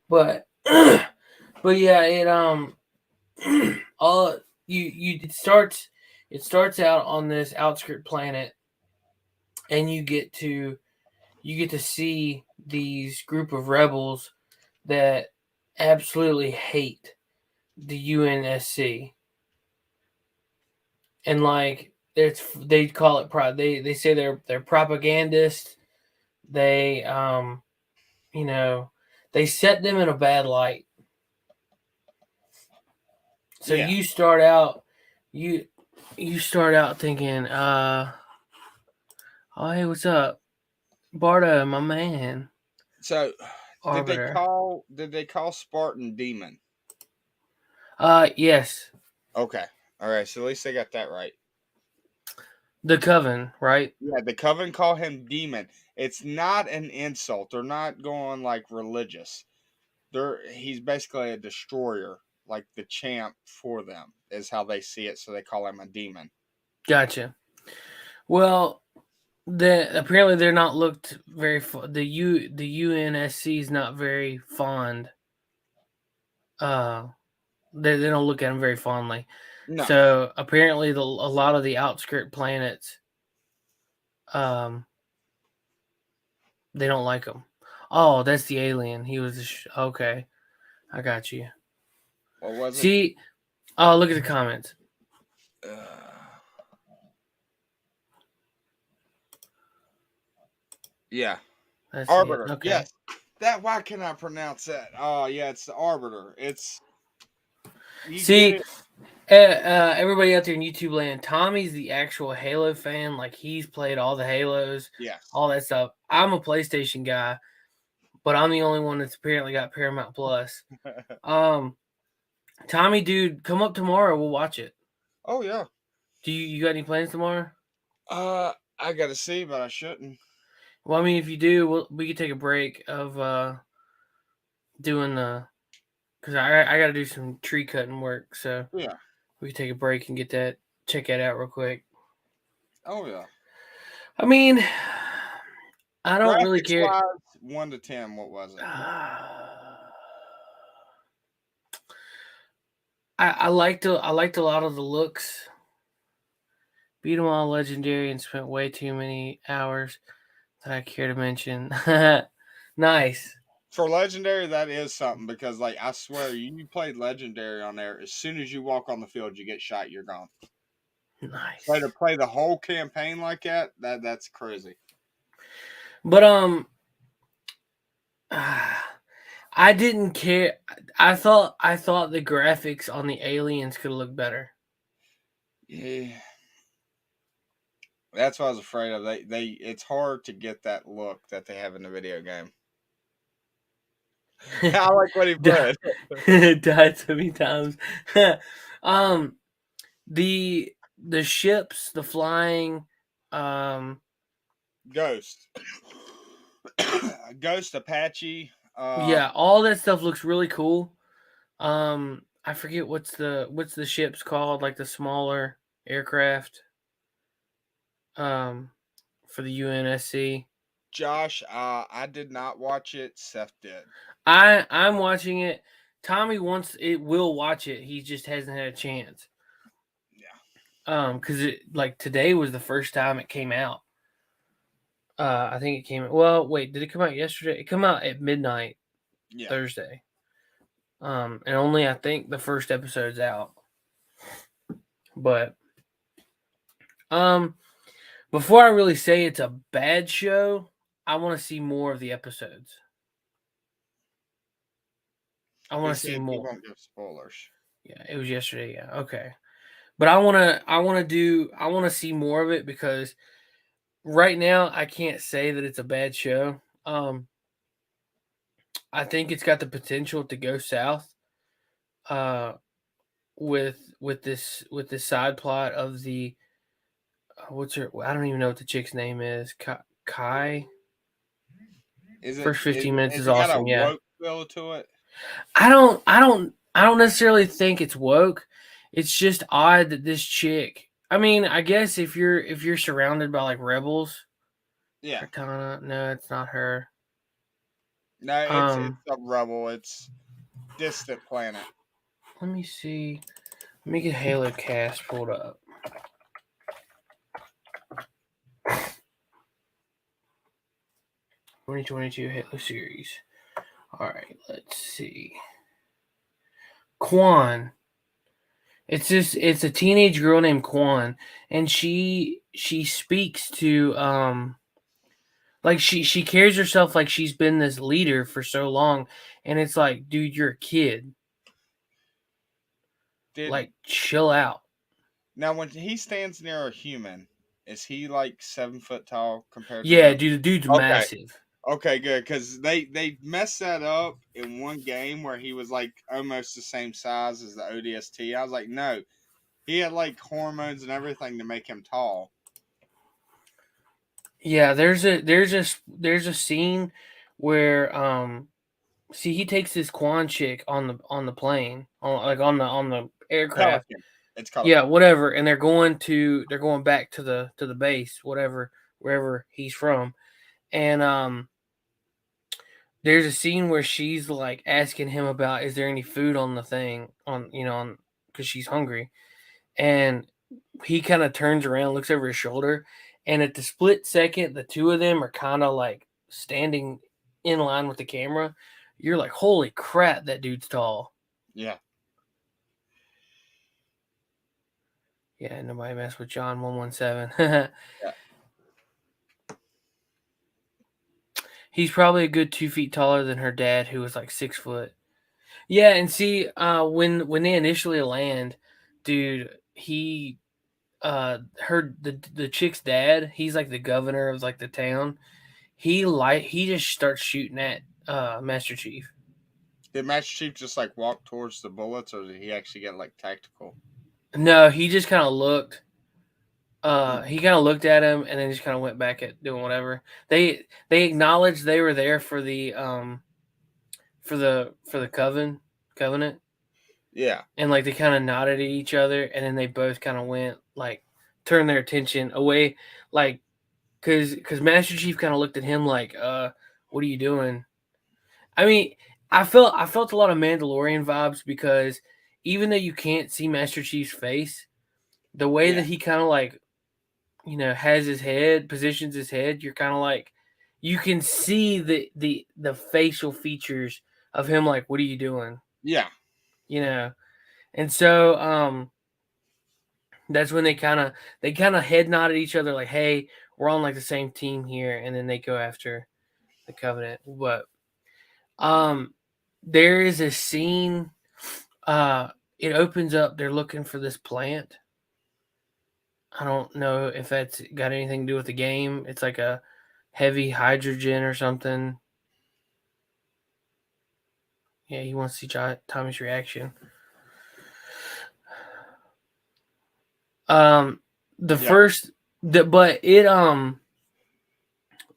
But yeah, it starts out on this outskirt planet, and you get to see these group of rebels that absolutely hate the UNSC. And like they call it they say they're propagandists. They they set them in a bad light. So you start out thinking, oh hey, what's up? Barda, my man. So Arbiter. did they call Spartan demon? Yes. Okay. All right, so at least they got that right. The Coven, right? Yeah, the Coven call him demon. It's not an insult. They're not going like religious. He's basically a destroyer, like the champ for them is how they see it. So they call him a demon. Gotcha. Well, apparently they're not looked very. The UNSC is not very fond. They don't look at him very fondly. No. So apparently, a lot of the outskirt planets, they don't like him. Oh, that's the alien. He was okay. I got you. What was it? See, oh, look at the comments. Yeah, that's Arbiter. Okay. Yes, why can I pronounce that? Oh, yeah, it's the Arbiter. Everybody out there in YouTube land, Tommy's the actual Halo fan. Like, he's played all the Halos, all that stuff. I'm a PlayStation guy, but I'm the only one that's apparently got Paramount Plus. Tommy, dude, come up tomorrow. We'll watch it. Oh yeah. Do you got any plans tomorrow? I gotta see, but I shouldn't. Well, I mean, if you do, we could take a break of doing the. Because I got to do some tree cutting work, so yeah, we can take a break and check that out real quick. Oh yeah. I mean, I don't really care. 1 to 10, what was it? I liked a lot of the looks. Beat them all legendary and spent way too many hours that I care to mention. Nice. For legendary, that is something because, like, I swear, you played legendary on there. As soon as you walk on the field, you get shot. You're gone. Nice. So to play the whole campaign like that's crazy. But I didn't care. I thought the graphics on the aliens could look better. Yeah. That's what I was afraid of. It's hard to get that look that they have in the video game. I like what he put. Died so many times. The ships, the flying, Ghost, Ghost Apache. yeah, all that stuff looks really cool. I forget what's the ships called, like the smaller aircraft. For the UNSC. Josh, I did not watch it. Seth did. I'm watching it. Tommy will watch it. He just hasn't had a chance. Yeah. Because today was the first time it came out. I think it came. Well, wait, did it come out yesterday? It came out at midnight Thursday. And only I think the first episode's out. But before I really say it's a bad show, I want to see more of the episodes. I want to see more. He won't give spoilers. Yeah, it was yesterday. Yeah, okay. But I want to see more of it because right now I can't say that it's a bad show. I think it's got the potential to go south. With this side plot of the what's her? I don't even know what the chick's name is. Kai. First 15 minutes is awesome. Yeah. Woke feel to it. I don't necessarily think it's woke. It's just odd that this chick. I mean, I guess if you're surrounded by like rebels. Yeah. Cortana, no, it's not her. No, it's a rebel. It's Distant Planet. Let me see. Let me get Halo Cast pulled up. (2022) Halo series. All right, let's see. Quan. It's a teenage girl named Quan, and she speaks to like she carries herself like she's been this leader for so long, and it's like, dude, you're a kid. Like, chill out. Now, when he stands near a human, is he like 7 foot tall compared to? Yeah, dude, the dude's massive. Okay, good, because they messed that up in one game where he was like almost the same size as the ODST. I was like, no, he had like hormones and everything to make him tall. Yeah, there's a scene where see, he takes this Quan chick on the plane on the aircraft. Pelican. It's called whatever, and they're going back to the base, wherever he's from, and there's a scene where she's like asking him about, is there any food on the thing because she's hungry, and he kind of turns around, looks over his shoulder, and at the split second, the two of them are kind of like standing in line with the camera. You're like, holy crap, that dude's tall. Yeah. Yeah, nobody mess with John 117. Yeah. He's probably a good 2 feet taller than her dad, who was like 6 foot. Yeah, and see, when they initially land, dude, the chick's dad, he's like the governor of like the town. He just starts shooting at Master Chief. Did Master Chief just like walk towards the bullets, or did he actually get like tactical? No, he just kind of looked. He kind of looked at him and then just kind of went back at doing whatever. They acknowledged they were there for the covenant. Yeah. And like they kind of nodded at each other, and then they both kind of went like turned their attention away, like because Master Chief kind of looked at him like, what are you doing? I mean, I felt a lot of Mandalorian vibes because even though you can't see Master Chief's face, the way that he kind of like, has his head, positions his head, you're kind of like, you can see the facial features of him. Like, what are you doing? Yeah. And so that's when they kind of head nod at each other like, hey, we're on like the same team here, and then they go after the Covenant. But there is a scene, it opens up, they're looking for this plant, I don't know if that's got anything to do with the game. It's like a heavy hydrogen or something. Yeah, he wants to see Tommy's reaction. The first, but it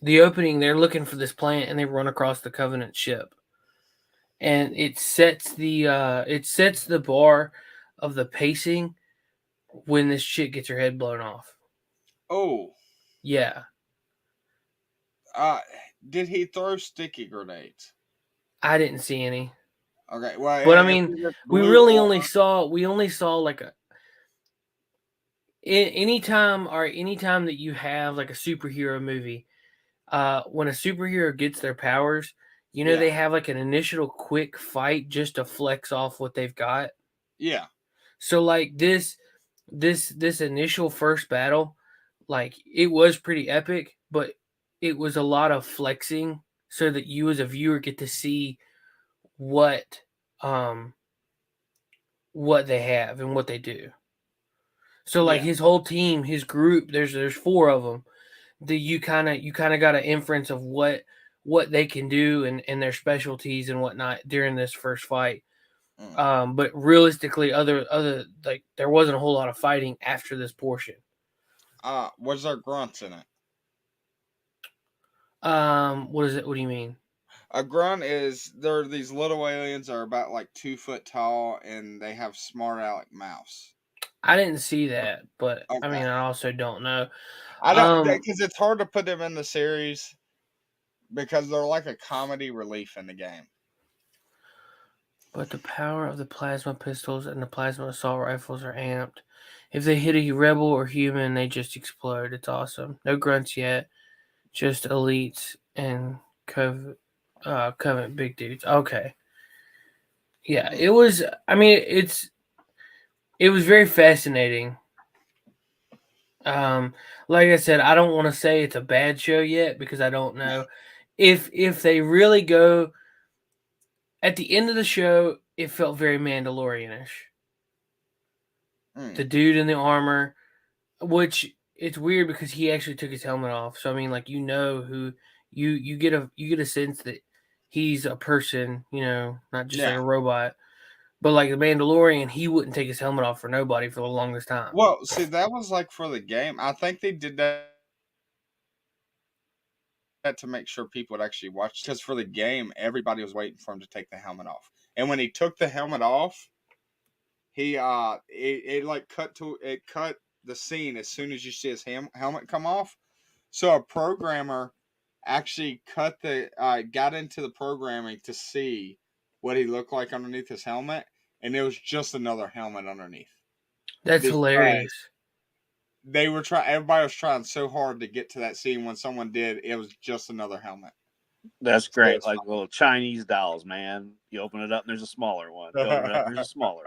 the opening, they're looking for this plant and they run across the Covenant ship, and it sets the bar of the pacing when this chick gets her head blown off. Oh, yeah. Did he throw sticky grenades? I didn't see any. Okay, well, but I mean, we only saw like a anytime that you have like a superhero movie, when a superhero gets their powers, they have like an initial quick fight just to flex off what they've got. Yeah. So like this initial first battle, like it was pretty epic, but it was a lot of flexing so that you as a viewer get to see what they have and what they do. So like his whole team, his group, there's 4 of them. You kind of got an inference of what they can do and their specialties and whatnot during this first fight. But realistically, other like there wasn't a whole lot of fighting after this portion. Was there grunts in it? What is it? What do you mean? A grunt is they're these little aliens that are about like 2 foot tall and they have smart aleck mouths. I didn't see that, but okay. I mean, I also don't know. I don't because it's hard to put them in the series because they're like a comedy relief in the game. But the power of the plasma pistols and the plasma assault rifles are amped. If they hit a rebel or human, they just explode. It's awesome. No grunts yet, just elites and Covenant big dudes. Okay. Yeah, it was. I mean, it was very fascinating. Like I said, I don't want to say it's a bad show yet because I don't know if they really go. At the end of the show, it felt very Mandalorian-ish. The dude in the armor, which it's weird because he actually took his helmet off. So I mean, like who you get a sense that he's a person, not just like a robot. But like the Mandalorian, he wouldn't take his helmet off for nobody for the longest time. Well, see, that was like for the game. I think they did that to make sure people would actually watch. Because for the game, everybody was waiting for him to take the helmet off. And when he took the helmet off, he it cut the scene as soon as you see his helmet come off. So a programmer actually got into the programming to see what he looked like underneath his helmet, and it was just another helmet underneath. That's hilarious. Everybody was trying so hard to get to that scene. When someone did, it was just another helmet. That's great. Like little Chinese dolls, man. You open it up and there's a smaller one. You open it up, there's a smaller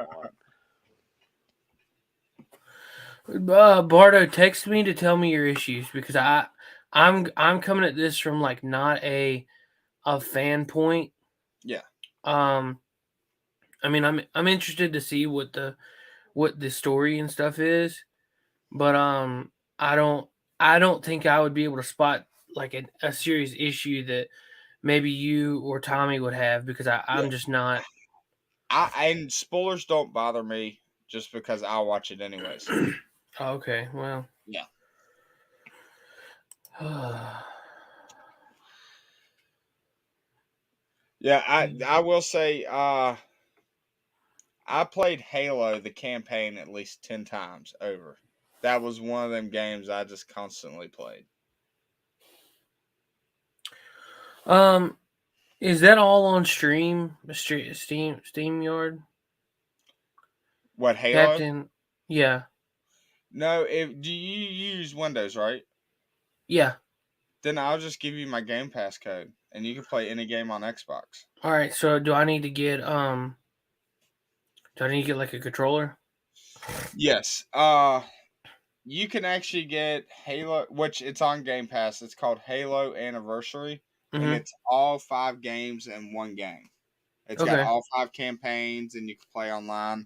one. Bardo, text me to tell me your issues because I'm coming at this from like not a fan point. Yeah. I mean, I'm interested to see what the story and stuff is, but I don't think I would be able to spot like a serious issue that maybe you or Tommy would have because I'm just not. And spoilers don't bother me just because I'll watch it anyways. Okay, well. Yeah. Yeah, I will say I played Halo the campaign at least 10 times over. That was one of them games I just constantly played. Is that all on Steam Yard? What, Halo? Captain? Yeah. No, do you use Windows, right? Yeah. Then I'll just give you my Game Pass code, and you can play any game on Xbox. All right. So do I need to get like a controller? Yes. You can actually get Halo, which it's on Game Pass. It's called Halo Anniversary, and it's all 5 games in one game. It's got all 5 campaigns, and you can play online.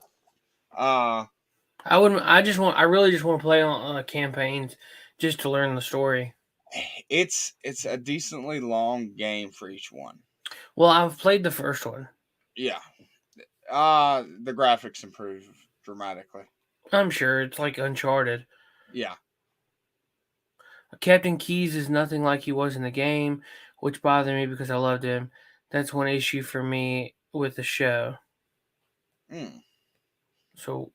I wouldn't. I really just want to play on campaigns just to learn the story. It's a decently long game for each one. Well, I've played the first one. Yeah. The graphics improve dramatically. I'm sure it's like Uncharted. Yeah. Captain Keyes is nothing like he was in the game, which bothered me because I loved him. That's one issue for me with the show. So,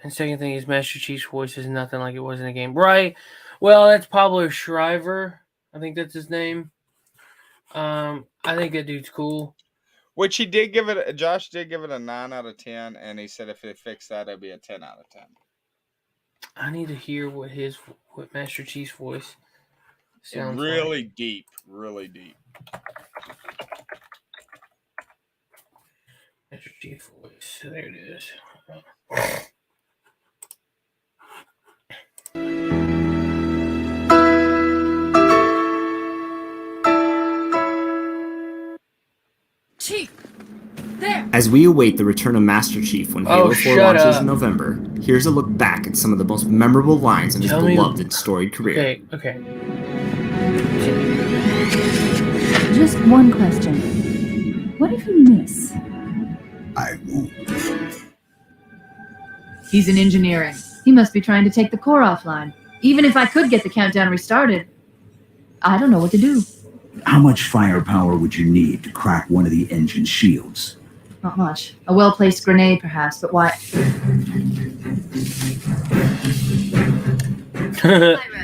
and second thing is Master Chief's voice is nothing like it was in the game. Right. Well, that's Pablo Schreiber. I think that's his name. I think that dude's cool. Which Josh did give it a 9 out of 10, and he said if they fix that, it'd be a 10 out of 10. I need to hear what Master Chief's voice sounds really like. Deep, really deep. Master Chief voice. There it is. Chief, there. As we await the return of Master Chief when Halo 4 launches in November, here's a look back at some of the most memorable lines in his beloved and storied career. Okay. Just one question. What if you miss? I won't. He's in engineering. He must be trying to take the core offline. Even if I could get the countdown restarted, I don't know what to do. How much firepower would you need to crack one of the engine shields? Not much. A well-placed grenade, perhaps, but why?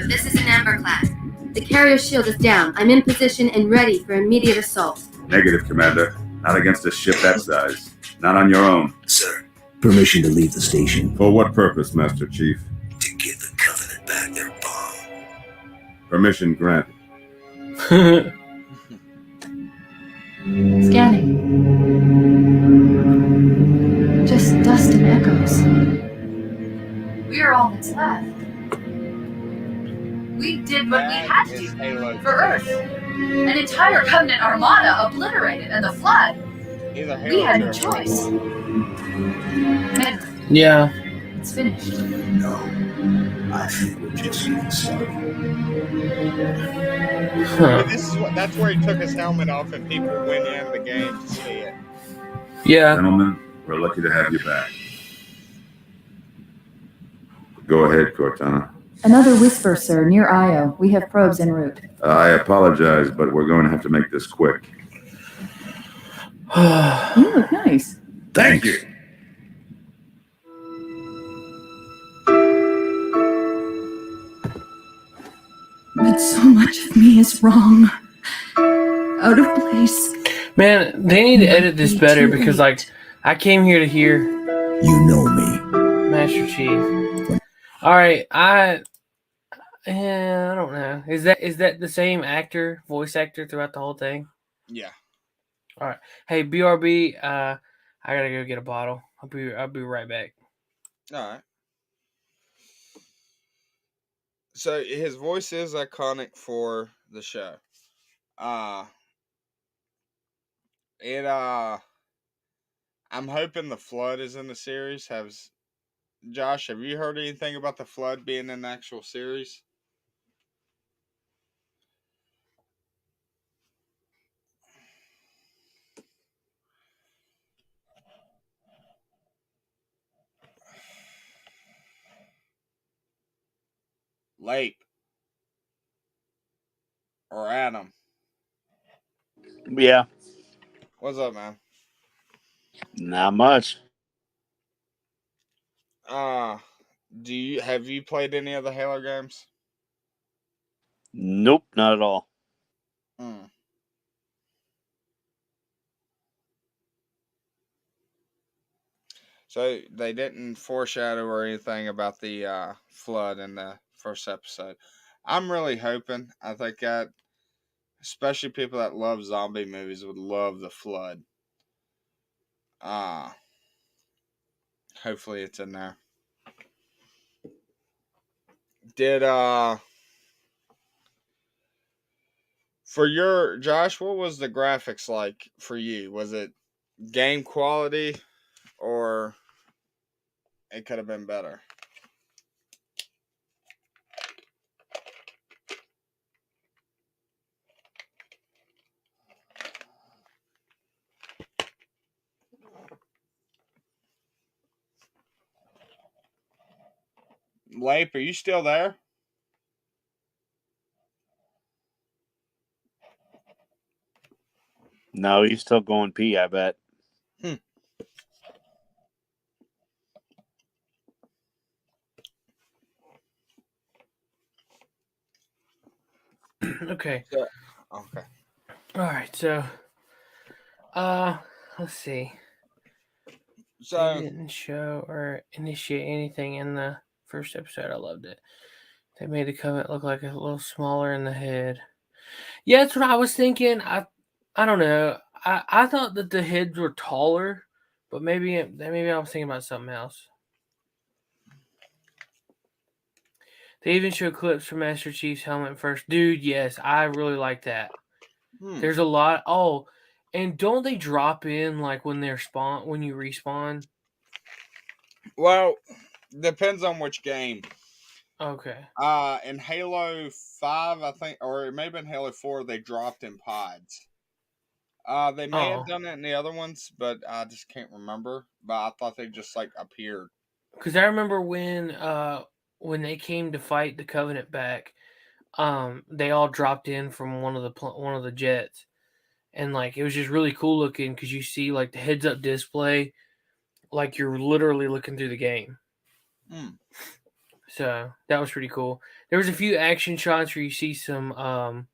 This is an Amber class. The carrier shield is down. I'm in position and ready for immediate assault. Negative, Commander. Not against a ship that size. Not on your own. Sir, permission to leave the station. For what purpose, Master Chief? To give the Covenant back their bomb. Permission granted. Scanning. Just dust and echoes. We're all that's left. We did what we had to do for Earth. An entire Covenant armada obliterated, and the Flood. We had no choice. Yeah. It's finished. No. I think we're just getting started. That's where he took his helmet off and people went in the game to see it. Yeah. Gentlemen, we're lucky to have you back. Go ahead, Cortana. Another whisper, sir, near Io. We have probes en route. I apologize, but we're going to have to make this quick. You look nice. Thank you. But so much of me is wrong. Out of place. Man, they need to edit this better because, like, I came here to hear. You know me. Master Chief. Alright, I don't know. Is that the same voice actor throughout the whole thing? Yeah. Alright. Hey, BRB, I gotta go get a bottle. I'll be right back. Alright. So his voice is iconic for the show. I'm hoping the Flood is in the series. Josh, have you heard anything about the Flood being in the actual series? Late. Or Adam. Yeah. What's up, man? Not much. Have you played any of the Halo games? Nope, not at all. So they didn't foreshadow or anything about the Flood in the first episode. I'm really hoping. I think that especially people that love zombie movies would love the Flood. Hopefully it's in there. For your Josh, what was the graphics like for you? Was it game quality or It could have been better. Lape, are you still there? No, he's still going pee, I bet. Okay. Yeah. Okay. All right. So, let's see. So they didn't show or initiate anything in the first episode. I loved it. They made the Covenant look like a little smaller in the head. Yeah, that's what I was thinking. I don't know. I thought that the heads were taller, but maybe I was thinking about something else. They even show clips from Master Chief's helmet first. Dude, yes, I really like that. There's a lot. Oh, and don't they drop in like when you respawn? Well, depends on which game. Okay. In Halo 5, I think, or it may have been Halo 4, they dropped in pods. They may have done it in the other ones, but I just can't remember. But I thought they just like appeared. Because I remember when they came to fight the Covenant back, they all dropped in from one of the jets, and like it was just really cool looking because you see like the heads up display, like you're literally looking through the game. So that was pretty cool. There was a few action shots where you see some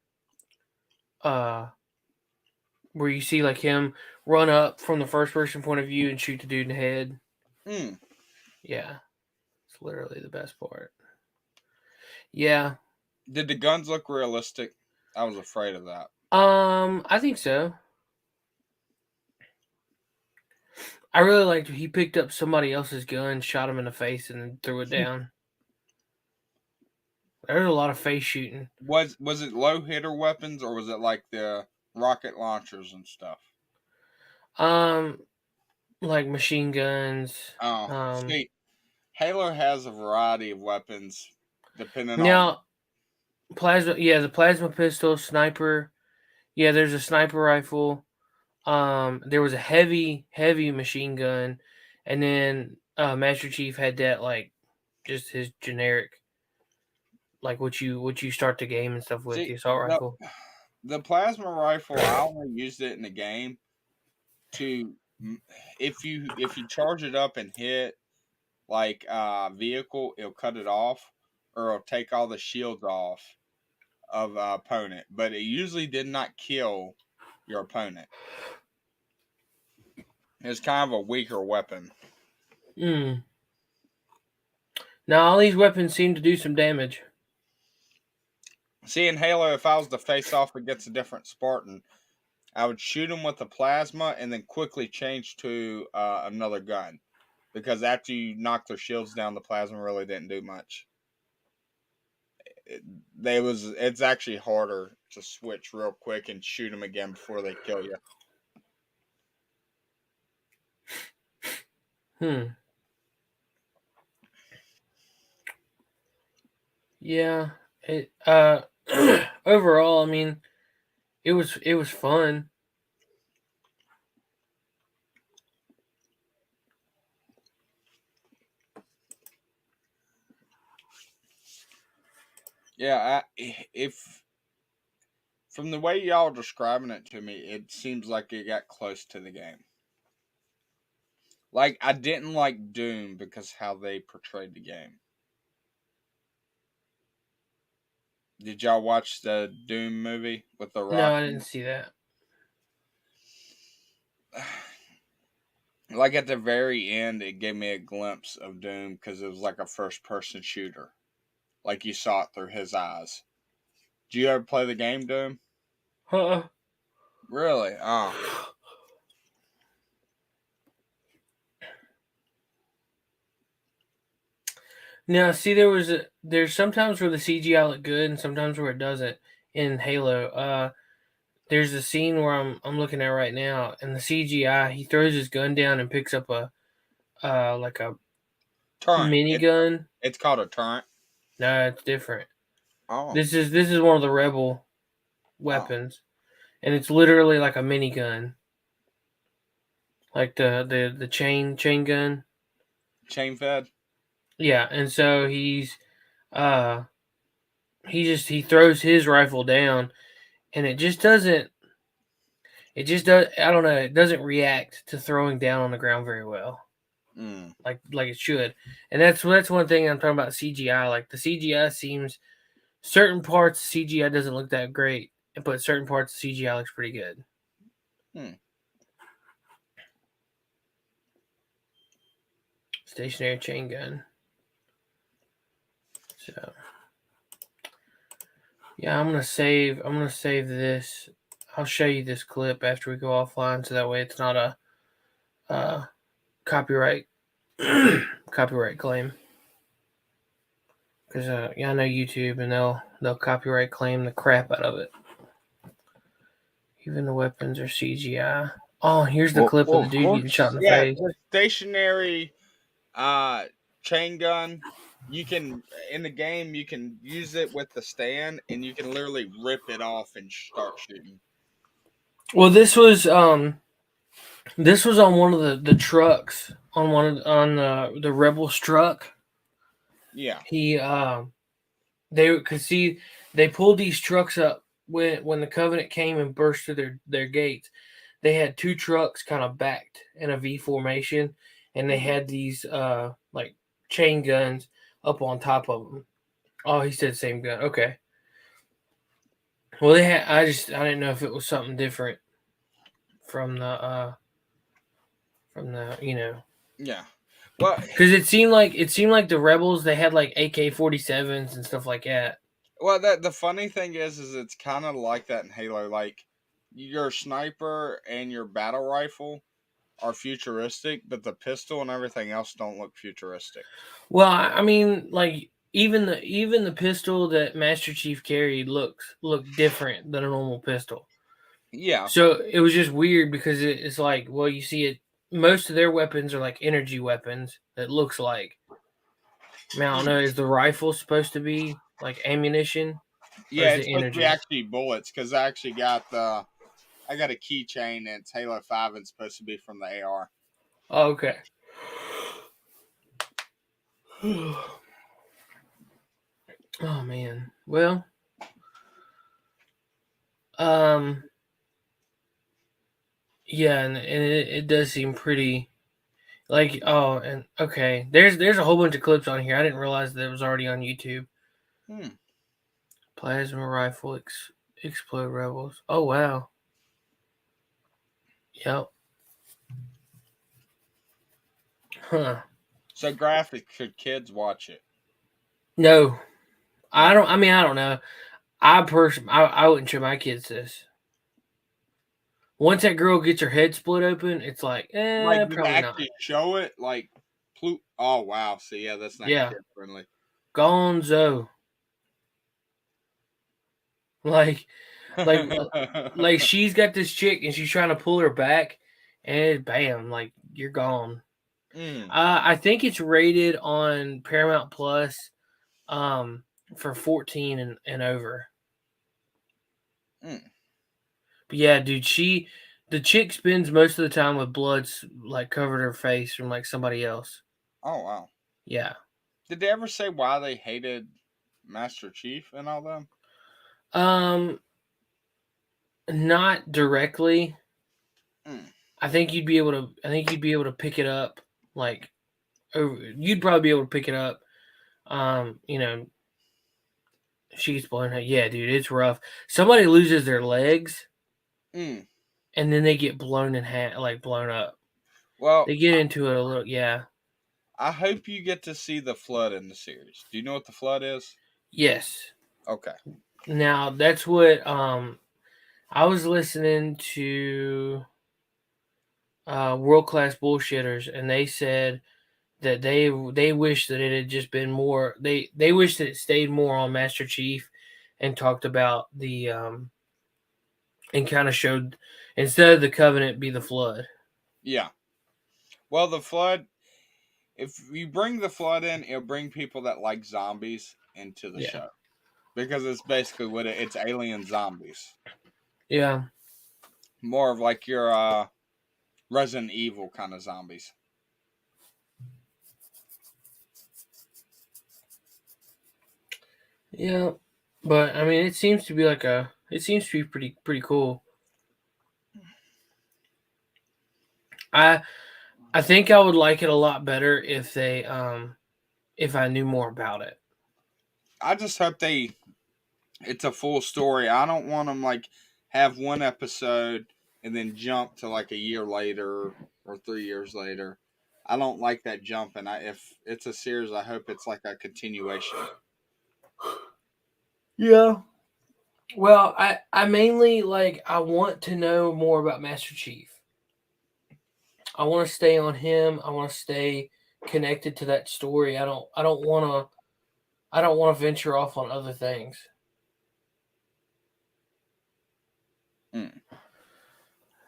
where you see like him run up from the first person point of view and shoot the dude in the head. Yeah, it's literally the best part. Yeah. Did the guns look realistic? I was afraid of that. I think so. I really liked he picked up somebody else's gun, shot him in the face, and then threw it down. There's a lot of face shooting. Was it low hitter weapons or was it like the rocket launchers and stuff? Like machine guns. See, Halo has a variety of weapons depending on plasma. Yeah, the plasma pistol, sniper. Yeah, there's a sniper rifle. There was a heavy machine gun, and then Master Chief had that like just his generic, like what you start the game and stuff with. The assault rifle. The plasma rifle, I only used it in the game to if you charge it up and hit like a vehicle, it'll cut it off or it'll take all the shields off of opponent, but it usually did not kill your opponent. It's kind of a weaker weapon. Now all these weapons seem to do some damage. See, in Halo, if I was to face off against a different Spartan, I would shoot him with the plasma and then quickly change to another gun. Because after you knock their shields down, the plasma really didn't do much. It's actually harder to switch real quick and shoot them again before they kill you. Yeah. It overall, I mean, it was fun. Yeah, if from the way y'all are describing it to me, it seems like it got close to the game. Like, I didn't like Doom because how they portrayed the game. Did y'all watch the Doom movie with The Rock? No, I didn't see that. Like at the very end, it gave me a glimpse of Doom because it was like a first-person shooter. Like you saw it through his eyes. Did you ever play the game Doom? Really? Oh. Now, see, there's sometimes where the CGI look good and sometimes where it doesn't in Halo. There's a scene where I'm looking at right now, and the CGI, he throws his gun down and picks up a like a Turret. minigun. It's called a turret. No, it's different. Oh. This is one of the rebel weapons, and it's literally like a minigun, like the chain gun. Chain fed. Yeah, and so he throws his rifle down, and it just doesn't. It just does. I don't know. It doesn't react to throwing down on the ground very well, like it should. And that's one thing I'm talking about CGI. Like the CGI seems certain parts of CGI doesn't look that great, but certain parts of CGI looks pretty good. Stationary chain gun. So yeah, I'm gonna save this. I'll show you this clip after we go offline, so that way it's not a copyright claim. Because I know YouTube, and they'll copyright claim the crap out of it. Even the weapons are CGI. Oh, here's the clip of the dude getting shot in the face. The stationary chain gun. You can in the game you can use it with the stand, and you can literally rip it off and start shooting. Well, this was on one of the trucks on the Rebels truck. Yeah. They pulled these trucks up when the Covenant came and burst through their gates. They had two trucks kind of backed in a V formation, and they had these like chain guns up on top of them. Oh, he said same gun. Okay. Well, they had. I didn't know if it was something different from the Yeah. Well, because it seemed like the Rebels, they had like AK-47s and stuff like that. Well, the funny thing is it's kind of like that in Halo. Like your sniper and your battle rifle are futuristic, but the pistol and everything else don't look futuristic. Well, I mean, like even the pistol that Master Chief carried looked different than a normal pistol. Yeah. So it was just weird because it's like, well, you see it. Most of their weapons are like energy weapons. It looks like. I mean, I don't know. Is the rifle supposed to be like ammunition? Yeah, it's supposed to be actually bullets, because I actually got I got a keychain, and it's Halo 5, and it's supposed to be from the AR. Oh, okay. Oh man. Well, yeah, and it does seem pretty like, oh, and okay. There's a whole bunch of clips on here. I didn't realize that it was already on YouTube. Plasma rifle explode rebels. Oh wow. Yep. Huh. So graphic, should kids watch it? No. I don't know. I wouldn't show my kids this. Once that girl gets her head split open, it's like, like, probably actually not. Show it like, oh wow, see, yeah, that's not kid friendly. Gonzo. Like she's got this chick and she's trying to pull her back, and bam, like you're gone. I think it's rated on Paramount Plus, for 14 and over. But yeah, dude, the chick spends most of the time with blood's like covered her face from like somebody else. Oh wow. Yeah. Did they ever say why they hated Master Chief and all them? Not directly. I think you'd be able to pick it up. Like, you'd probably be able to pick it up. She gets blown out. Yeah, dude, it's rough. Somebody loses their legs, and then they get blown in half, like blown up. Well, they get into it a little. Yeah. I hope you get to see the Flood in the series. Do you know what the Flood is? Yes. Okay. Now that's what I was listening to World Class Bullshitters, and they said that they wish that it had just been more. They wish that it stayed more on Master Chief and talked about the and kind of showed, instead of the Covenant, be the Flood. Yeah. Well, the Flood, if you bring the Flood in, it'll bring people that like zombies into the show. Because it's basically what it's alien zombies. Yeah. More of like your Resident Evil kind of zombies. Yeah. But I mean, it seems to be pretty cool. I think I would like it a lot better if they if I knew more about it. I just hope it's a full story. I don't want them like have one episode and then jump to like a year later or 3 years later. I don't like that jump, and if it's a series, I hope it's like a continuation. Yeah. Well, I mainly I want to know more about Master Chief. I want to stay on him. I want to stay connected to that story. I don't want to venture off on other things.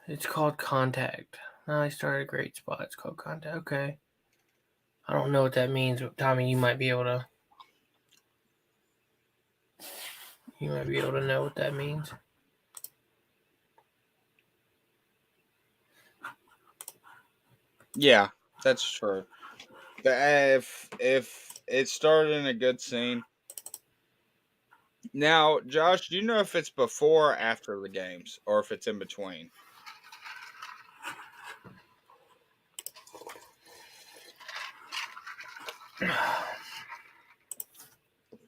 It's called Contact. I started a great spot. It's called Contact. Okay. I don't know what that means, but Tommy, you might be able to know what that means. Yeah, that's true. If it started in a good scene. Now, Josh, do you know if it's before or after the games, or if it's in between?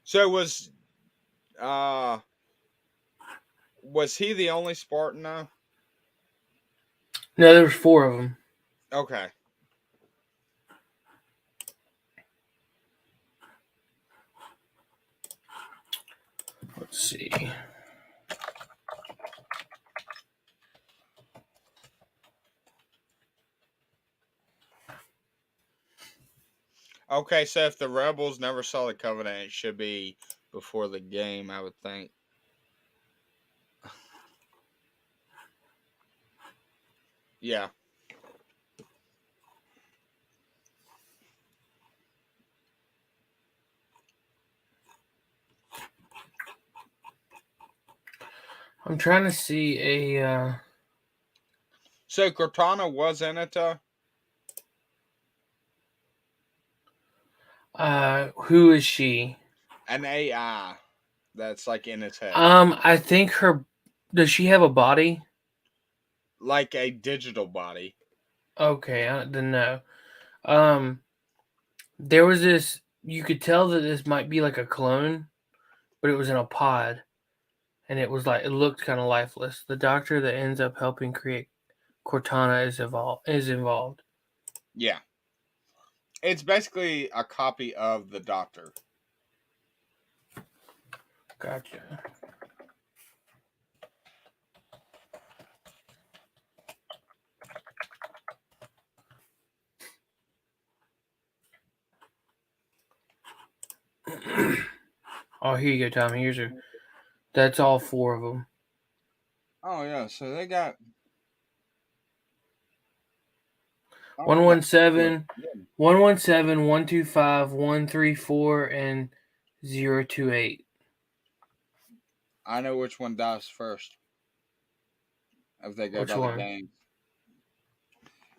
So was he the only Spartan though? No, there was 4 of them. Okay. Let's see. Okay, so if the Rebels never saw the Covenant, it should be before the game, I would think. Yeah. I'm trying to see a. So Cortana was in it, though? Who is she? An AI that's like in its head. I think does she have a body? Like a digital body. Okay, I didn't know. There was this. You could tell that this might be like a clone, but it was in a pod, and it looked kind of lifeless. The doctor that ends up helping create Cortana is involved. Yeah. It's basically a copy of the Doctor. Gotcha. Oh, here you go, Tommy. That's all 4 of them. Oh yeah, so they got 117, 125, 134, and 028. I know which one dies first. If they go by the games.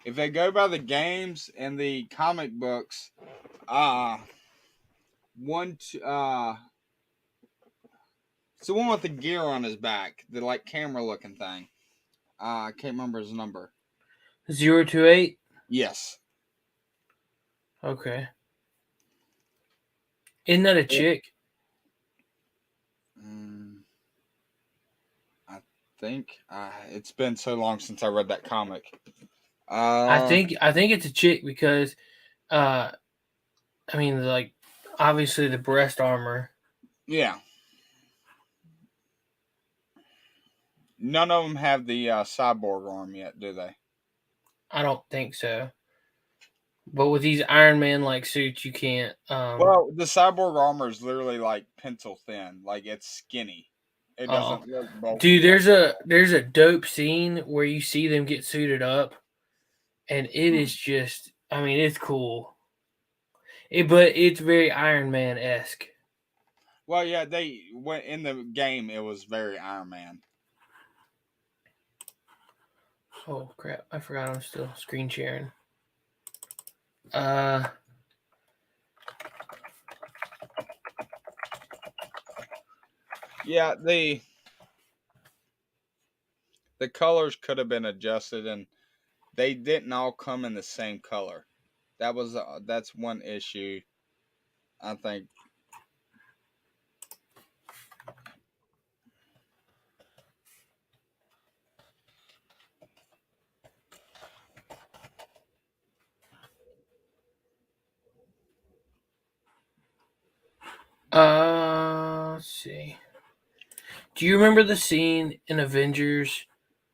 If they go by the games and the comic books, it's the one with the gear on his back, the like camera looking thing. I can't remember his number. 028? Yes. Okay. Isn't that a chick? I think it's been so long since I read that comic. I think it's a chick because, I mean, like, obviously the breast armor. Yeah. None of them have the cyborg arm yet, do they? I don't think so. But with these Iron Man like suits, you can't. Well, the cyborg armor is literally like pencil thin, like it's skinny. It doesn't look bulky. Dude, there's a dope scene where you see them get suited up, and it is just, I mean, it's cool. But it's very Iron Man-esque. Well, yeah, they went in the game. It was very Iron Man. Oh crap! I forgot I'm still screen sharing. Yeah, the colors could have been adjusted, and they didn't all come in the same color. That's one issue, I think. Let's see. Do you remember the scene in Avengers,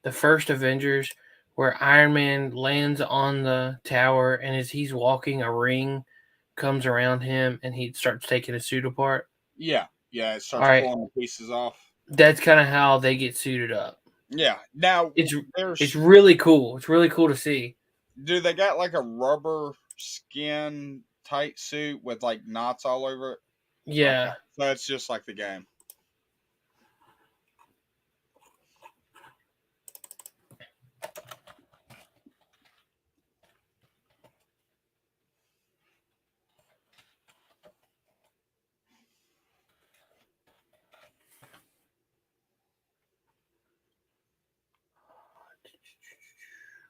the first Avengers, where Iron Man lands on the tower and as he's walking, a ring comes around him and he starts taking his suit apart? Yeah, it starts pulling the pieces off. That's kind of how they get suited up. Yeah. Now it's really cool. It's really cool to see. Do they got like a rubber skin tight suit with like knots all over it? Yeah. Okay. So it's just like the game.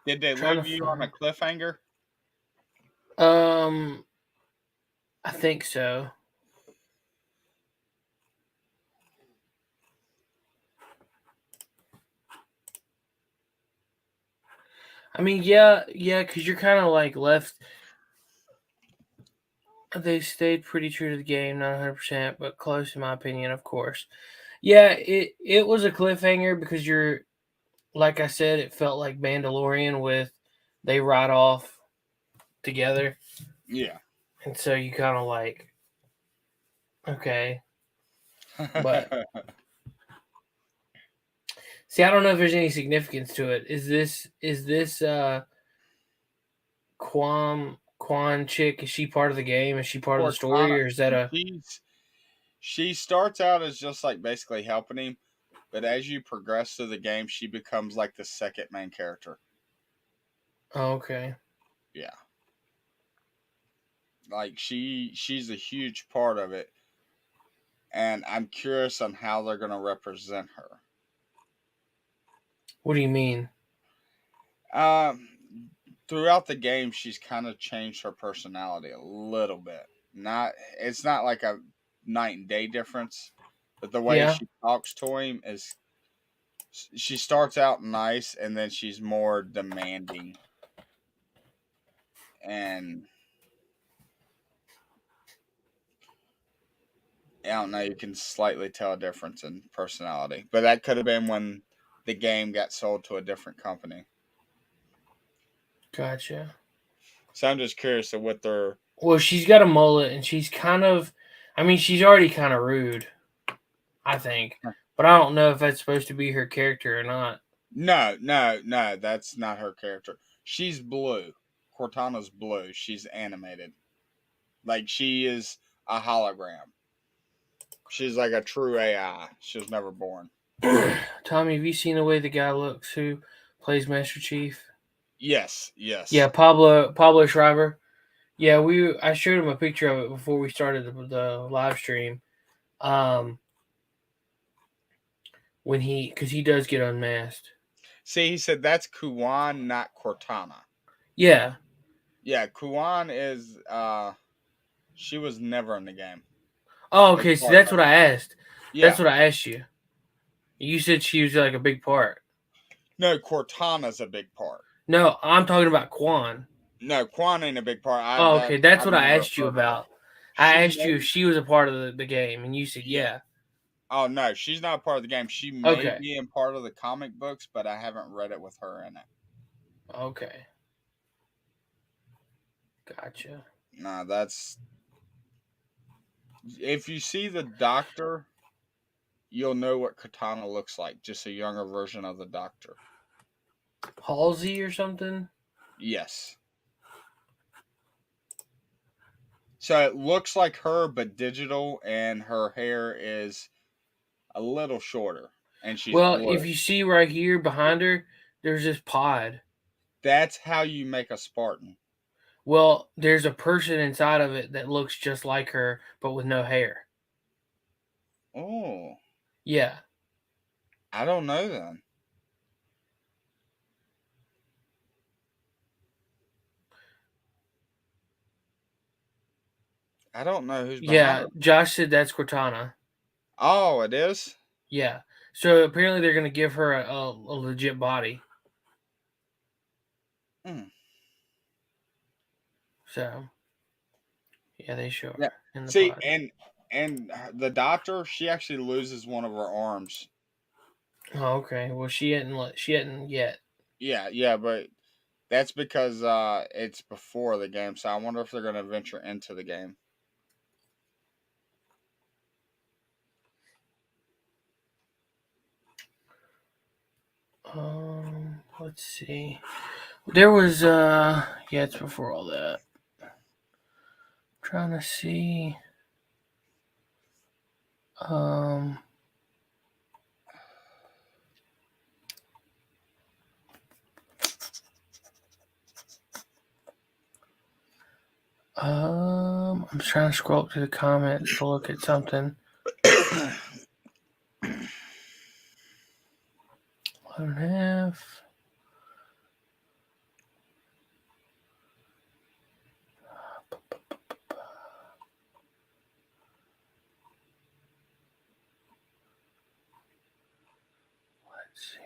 Did they leave you on a cliffhanger? I think so. I mean, yeah, because you're kind of like left. They stayed pretty true to the game, not 100%, but close in my opinion, of course. Yeah, it was a cliffhanger because you're, like I said, it felt like Mandalorian with they ride off together. Yeah. And so you kind of like, okay. But see, I don't know if there's any significance to it. Is this Quan chick, is she part of the game? Is she part of the story, or is that a she starts out as just like basically helping him, but as you progress through the game, she becomes like the second main character. Oh, okay. Yeah. Like she's a huge part of it. And I'm curious on how they're going to represent her. What do you mean? Throughout the game, she's kind of changed her personality a little bit. It's not like a night and day difference, but the way she talks to him is, she starts out nice and then she's more demanding. And I don't know, you can slightly tell a difference in personality. But that could have been when the game got sold to a different company. Gotcha. So I'm just curious of what they're... Well, she's got a mullet, and she's kind of... I mean, she's already kind of rude, I think. But I don't know if that's supposed to be her character or not. No, that's not her character. She's blue. Cortana's blue. She's animated. Like, she is a hologram. She's like a true AI. She was never born. Tommy, have you seen the way the guy looks who plays Master Chief? Yes. Yeah, Pablo Schreiber. Yeah, I showed him a picture of it before we started the live stream. Because he does get unmasked. See, he said that's Kuwan, not Cortana. Yeah. Yeah, Kuwan is, she was never in the game. Oh, okay, so that's what I asked. Yeah. That's what I asked you. You said she was like a big part. No, Cortana's a big part. No, I'm talking about Quan. No, Quan ain't a big part. Okay, that's what I asked you about. I asked you if she was a part of the game, and you said yeah. Oh, no, she's not a part of the game. She may be in part of the comic books, but I haven't read it with her in it. Okay. Gotcha. Nah, that's... If you see the Doctor, you'll know what Katana looks like. Just a younger version of the Doctor. Halsey or something? Yes. So it looks like her, but digital, and her hair is a little shorter, and she's blue. If you see right here behind her, there's this pod. That's how you make a Spartan. Well, there's a person inside of it that looks just like her, but with no hair. Oh. Yeah. I don't know then. I don't know who's behind her. Josh said that's Cortana. Oh, it is? Yeah. So apparently they're going to give her a legit body. So, yeah, they show her in the pod. and the doctor, she actually loses one of her arms. Oh, okay. Well, she hadn't yet. Yeah, but that's because it's before the game, so I wonder if they're going to venture into the game. Let's see. There was it's before all that. I'm trying to see. I'm trying to scroll up to the comments to look at something. 1.5. Let's see.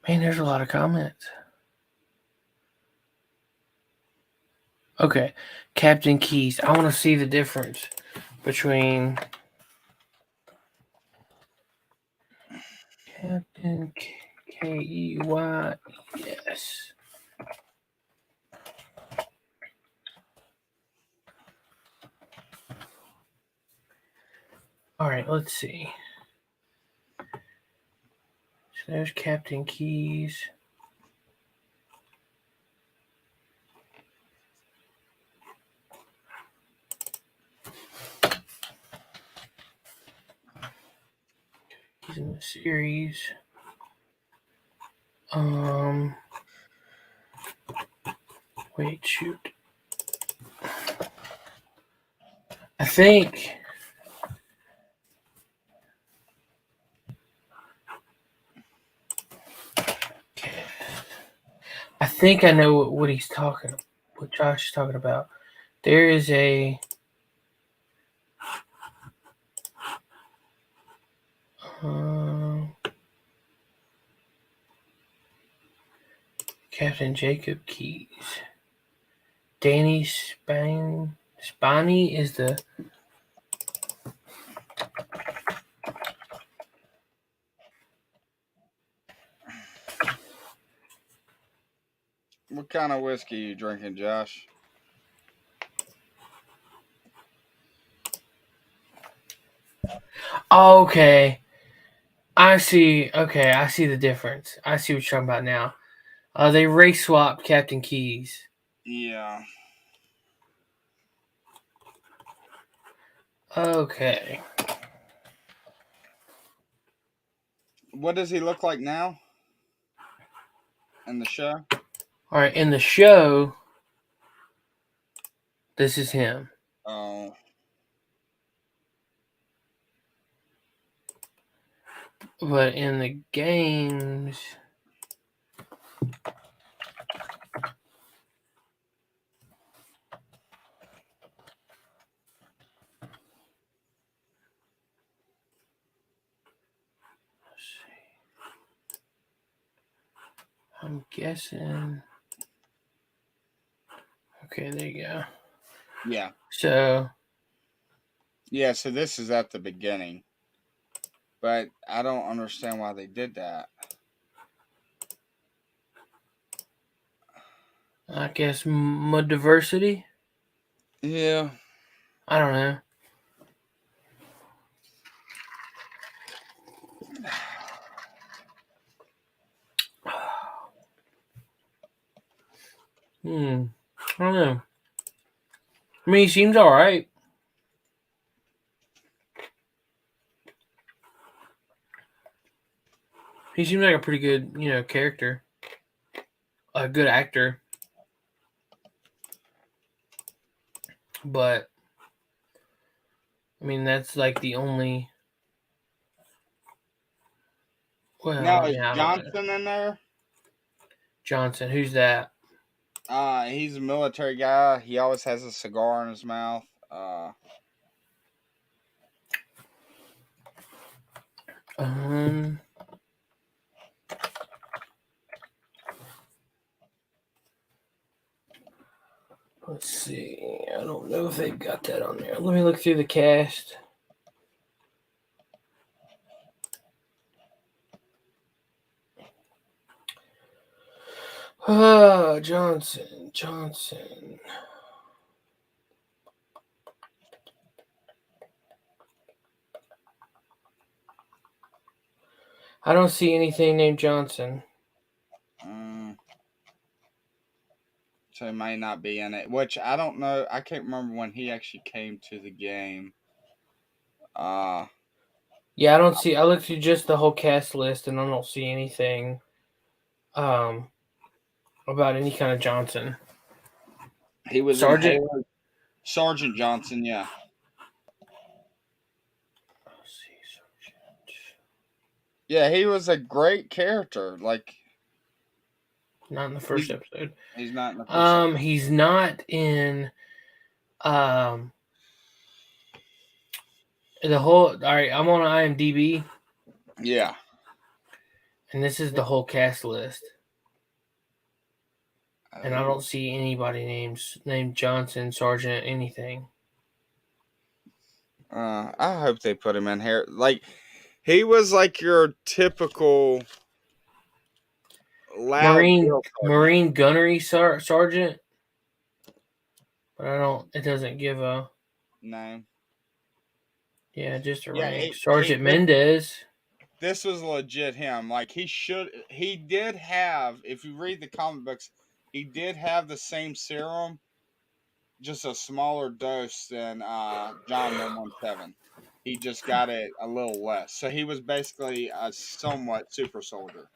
Man, there's a lot of comments. Okay, Captain Keys. I want to see the difference between Captain Keys. All right, let's see. So there's Captain Keys. He's in the series. Wait, shoot. I think I know what he's talking, what Josh is talking about. There is a Captain Jacob Keys. Danny Spani is the What kind of whiskey are you drinking, Josh? Okay. I see. Okay, I see the difference. I see what you're talking about now. They race swapped Captain Keys. Yeah. Okay. What does he look like now? In the show? All right, in the show, this is him. Oh. But in the games, I'm guessing. Okay, there you go. Yeah. So. Yeah, so this is at the beginning. But I don't understand why they did that. I guess more diversity? Yeah. I don't know. I don't know. I mean, he seems all right. He seems like a pretty good, character. A good actor. But, I mean, that's like the only... Well, Now, I is mean, I don't know. Johnson in there? Johnson, who's that? He's a military guy. He always has a cigar in his mouth. Let's see. I don't know if they've got that on there. Let me look through the cast. Johnson. I don't see anything named Johnson. So he may not be in it, which I don't know. I can't remember when he actually came to the game. Yeah, I don't see. I looked through just the whole cast list, and I don't see anything about any kind of Johnson. He was Sergeant. Sergeant Johnson, yeah. Yeah, he was a great character. Like, not in the first episode. He's not in the first episode. He's not in the whole. All right, I'm on IMDb. Yeah. And this is the whole cast list. And I don't see anybody named Johnson, Sergeant, anything. I hope they put him in here. Like, he was like your typical Marine gunnery sergeant. But it doesn't give a name. Yeah, just a rank. Sergeant Mendez. This was legit him. Like, he did have, if you read the comic books, he did have the same serum, just a smaller dose than John 117. He just got it a little less. So he was basically a somewhat super soldier.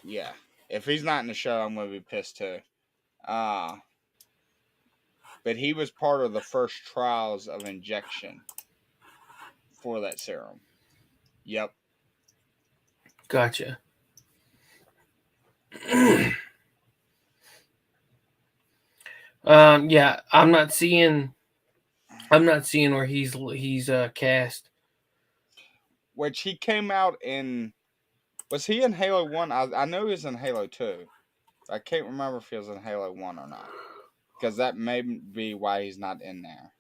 Yeah. If he's not in the show, I'm going to be pissed too. But he was part of the first trials of injection for that serum. Yep. Gotcha. Yeah, I'm not seeing where he's cast. Which he came out in. Was he in Halo 1? I know he was in Halo 2. I can't remember if he was in Halo 1 or not. Because that may be why he's not in there.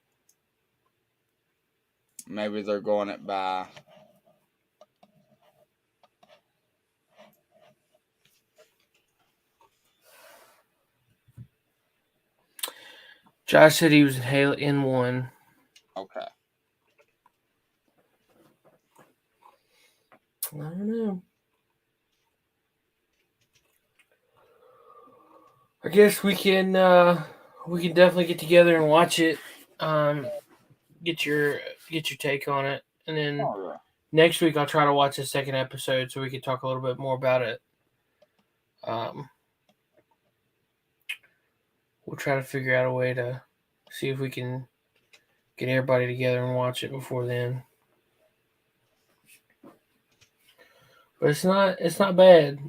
Maybe they're going it by. Josh said he was in Halo in 1. Okay. I don't know. I guess we can definitely get together and watch it. Get your take on it, and then next week I'll try to watch the second episode so we can talk a little bit more about it. We'll try to figure out a way to see if we can get everybody together and watch it before then. But it's not bad.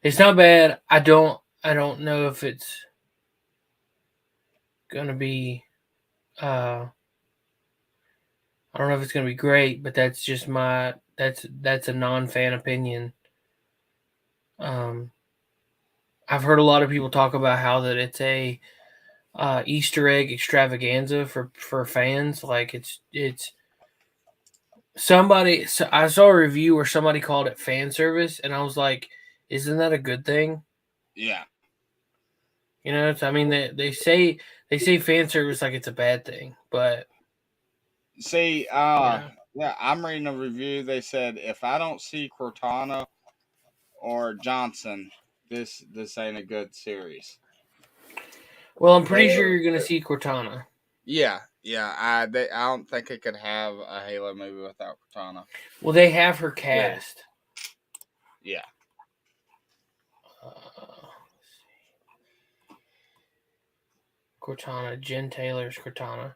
It's not bad. I don't know if it's gonna be I don't know if it's gonna be great, but that's just that's a non-fan opinion. I've heard a lot of people talk about how that it's a Easter egg extravaganza for fans. Like it's somebody. So I saw a review where somebody called it fan service, and I was like, isn't that a good thing? Yeah. You know, I mean, they say fan service like it's a bad thing, but see, yeah, I'm reading a review. They said if I don't see Cortana or Johnson, this ain't a good series. Well, I'm pretty sure you're gonna see Cortana. Yeah. I don't think it could have a Halo movie without Cortana. Well, they have her cast. Yeah. Cortana, Jen Taylor's Cortana.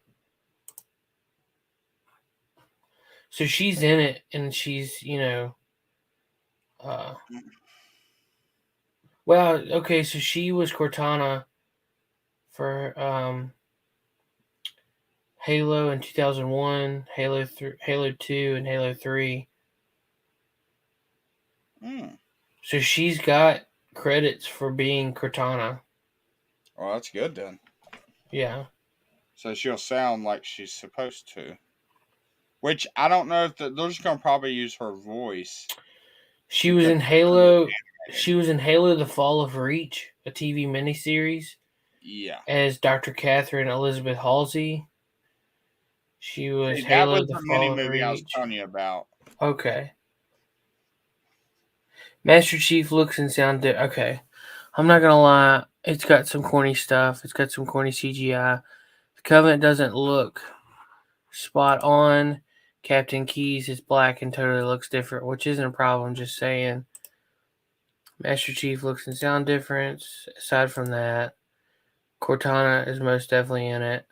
So she's in it, and she's, well, okay, so she was Cortana for Halo in 2001, Halo 2, and Halo 3. So she's got credits for being Cortana. Well, that's good then. Yeah. So she'll sound like she's supposed to. Which I don't know if they're just gonna probably use her voice. She was in Halo. She was in Halo: The Fall of Reach, a TV miniseries. Yeah. As Dr. Catherine Elizabeth Halsey. She was Hey, Halo: that was The the Fall mini of movie Reach. I was telling you about. Okay. Master Chief looks and sounds. Okay. I'm not gonna lie. It's got some corny stuff. It's got some corny CGI. The Covenant doesn't look spot on. Captain Keyes is black and totally looks different, which isn't a problem, just saying. Master Chief looks and sound different. Aside from that, Cortana is most definitely in it.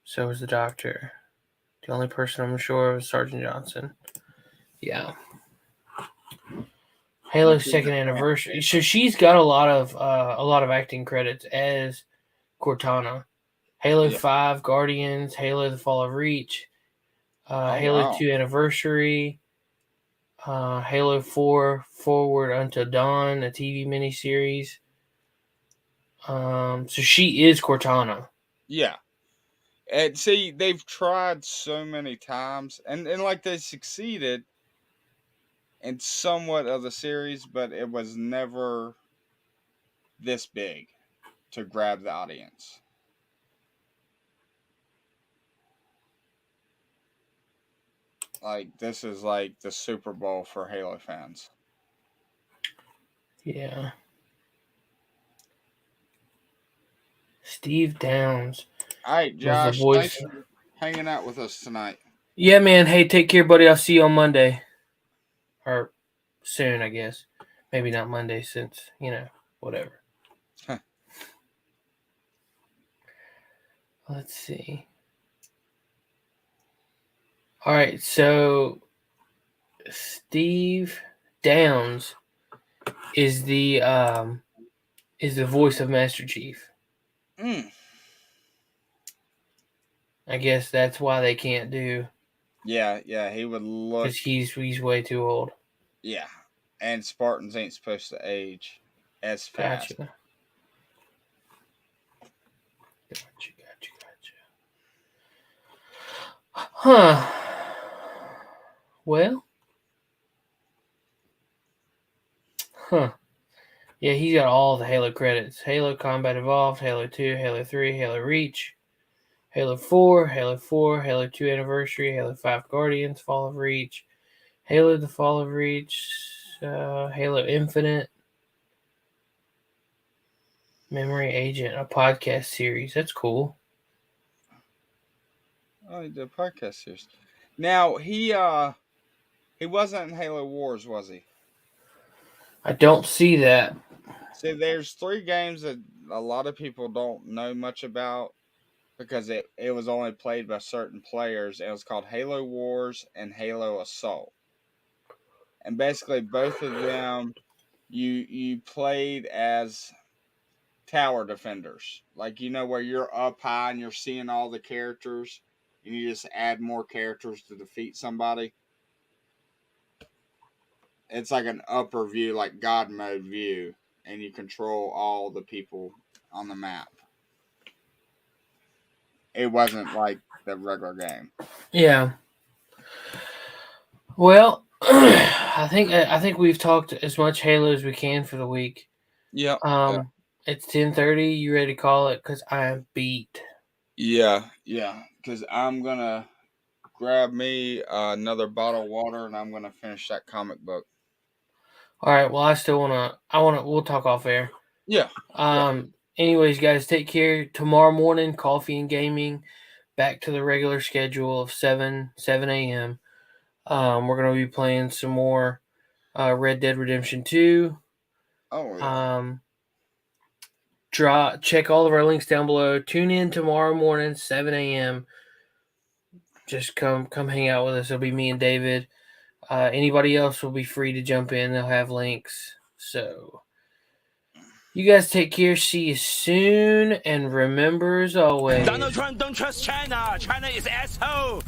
So is the Doctor. The only person I'm sure of is Sergeant Johnson. Yeah. Halo's second anniversary. So she's got a lot of acting credits as Cortana. Halo 5, Guardians, Halo: The Fall of Reach, Halo 2 Anniversary, Halo 4, Forward Until Dawn, a TV miniseries. So she is Cortana. Yeah. And see, they've tried so many times, and like they succeeded in somewhat of the series, but it was never this big to grab the audience. Like, this is like the Super Bowl for Halo fans. Yeah. Steve Downes. All right, Josh, thanks for hanging out with us tonight. Yeah, man. Hey, take care, buddy. I'll see you on Monday. Or soon, I guess. Maybe not Monday since, whatever. Let's see. All right, so Steve Downes is the voice of Master Chief. I guess that's why they can't do. Yeah, he would look. Because he's way too old. Yeah, and Spartans ain't supposed to age as fast. Gotcha. Huh. Well. Huh. Yeah, he's got all the Halo credits. Halo Combat Evolved, Halo 2, Halo 3, Halo Reach, Halo 4, Halo 2 Anniversary, Halo 5 Guardians, Fall of Reach, Halo The Fall of Reach, Halo Infinite, Memory Agent, a podcast series. That's cool. Oh, he did a podcast series. Now, he wasn't in Halo Wars, was he? I don't see that. See, there's 3 games that a lot of people don't know much about because it was only played by certain players. It was called Halo Wars and Halo Assault. And basically, both of them, you played as tower defenders. Like, where you're up high and you're seeing all the characters, and you just add more characters to defeat somebody. It's like an upper view, like God mode view, and you control all the people on the map. It wasn't like the regular game. Yeah. Well, I think we've talked as much Halo as we can for the week. Yep. It's 10:30. You ready to call it? Because I am beat. Yeah. Because I'm gonna grab me another bottle of water, and I'm gonna finish that comic book. All right. Well, we'll talk off air. Yeah. Anyways, guys, take care. Tomorrow morning, coffee and gaming, back to the regular schedule of 7 a.m. We're going to be playing some more Red Dead Redemption 2. Oh, yeah. Check all of our links down below. Tune in tomorrow morning, 7 a.m. Just come hang out with us. It'll be me and David. Anybody else will be free to jump in. They'll have links. So you guys take care. See you soon. And remember, as always, Donald Trump don't trust China. China is asshole.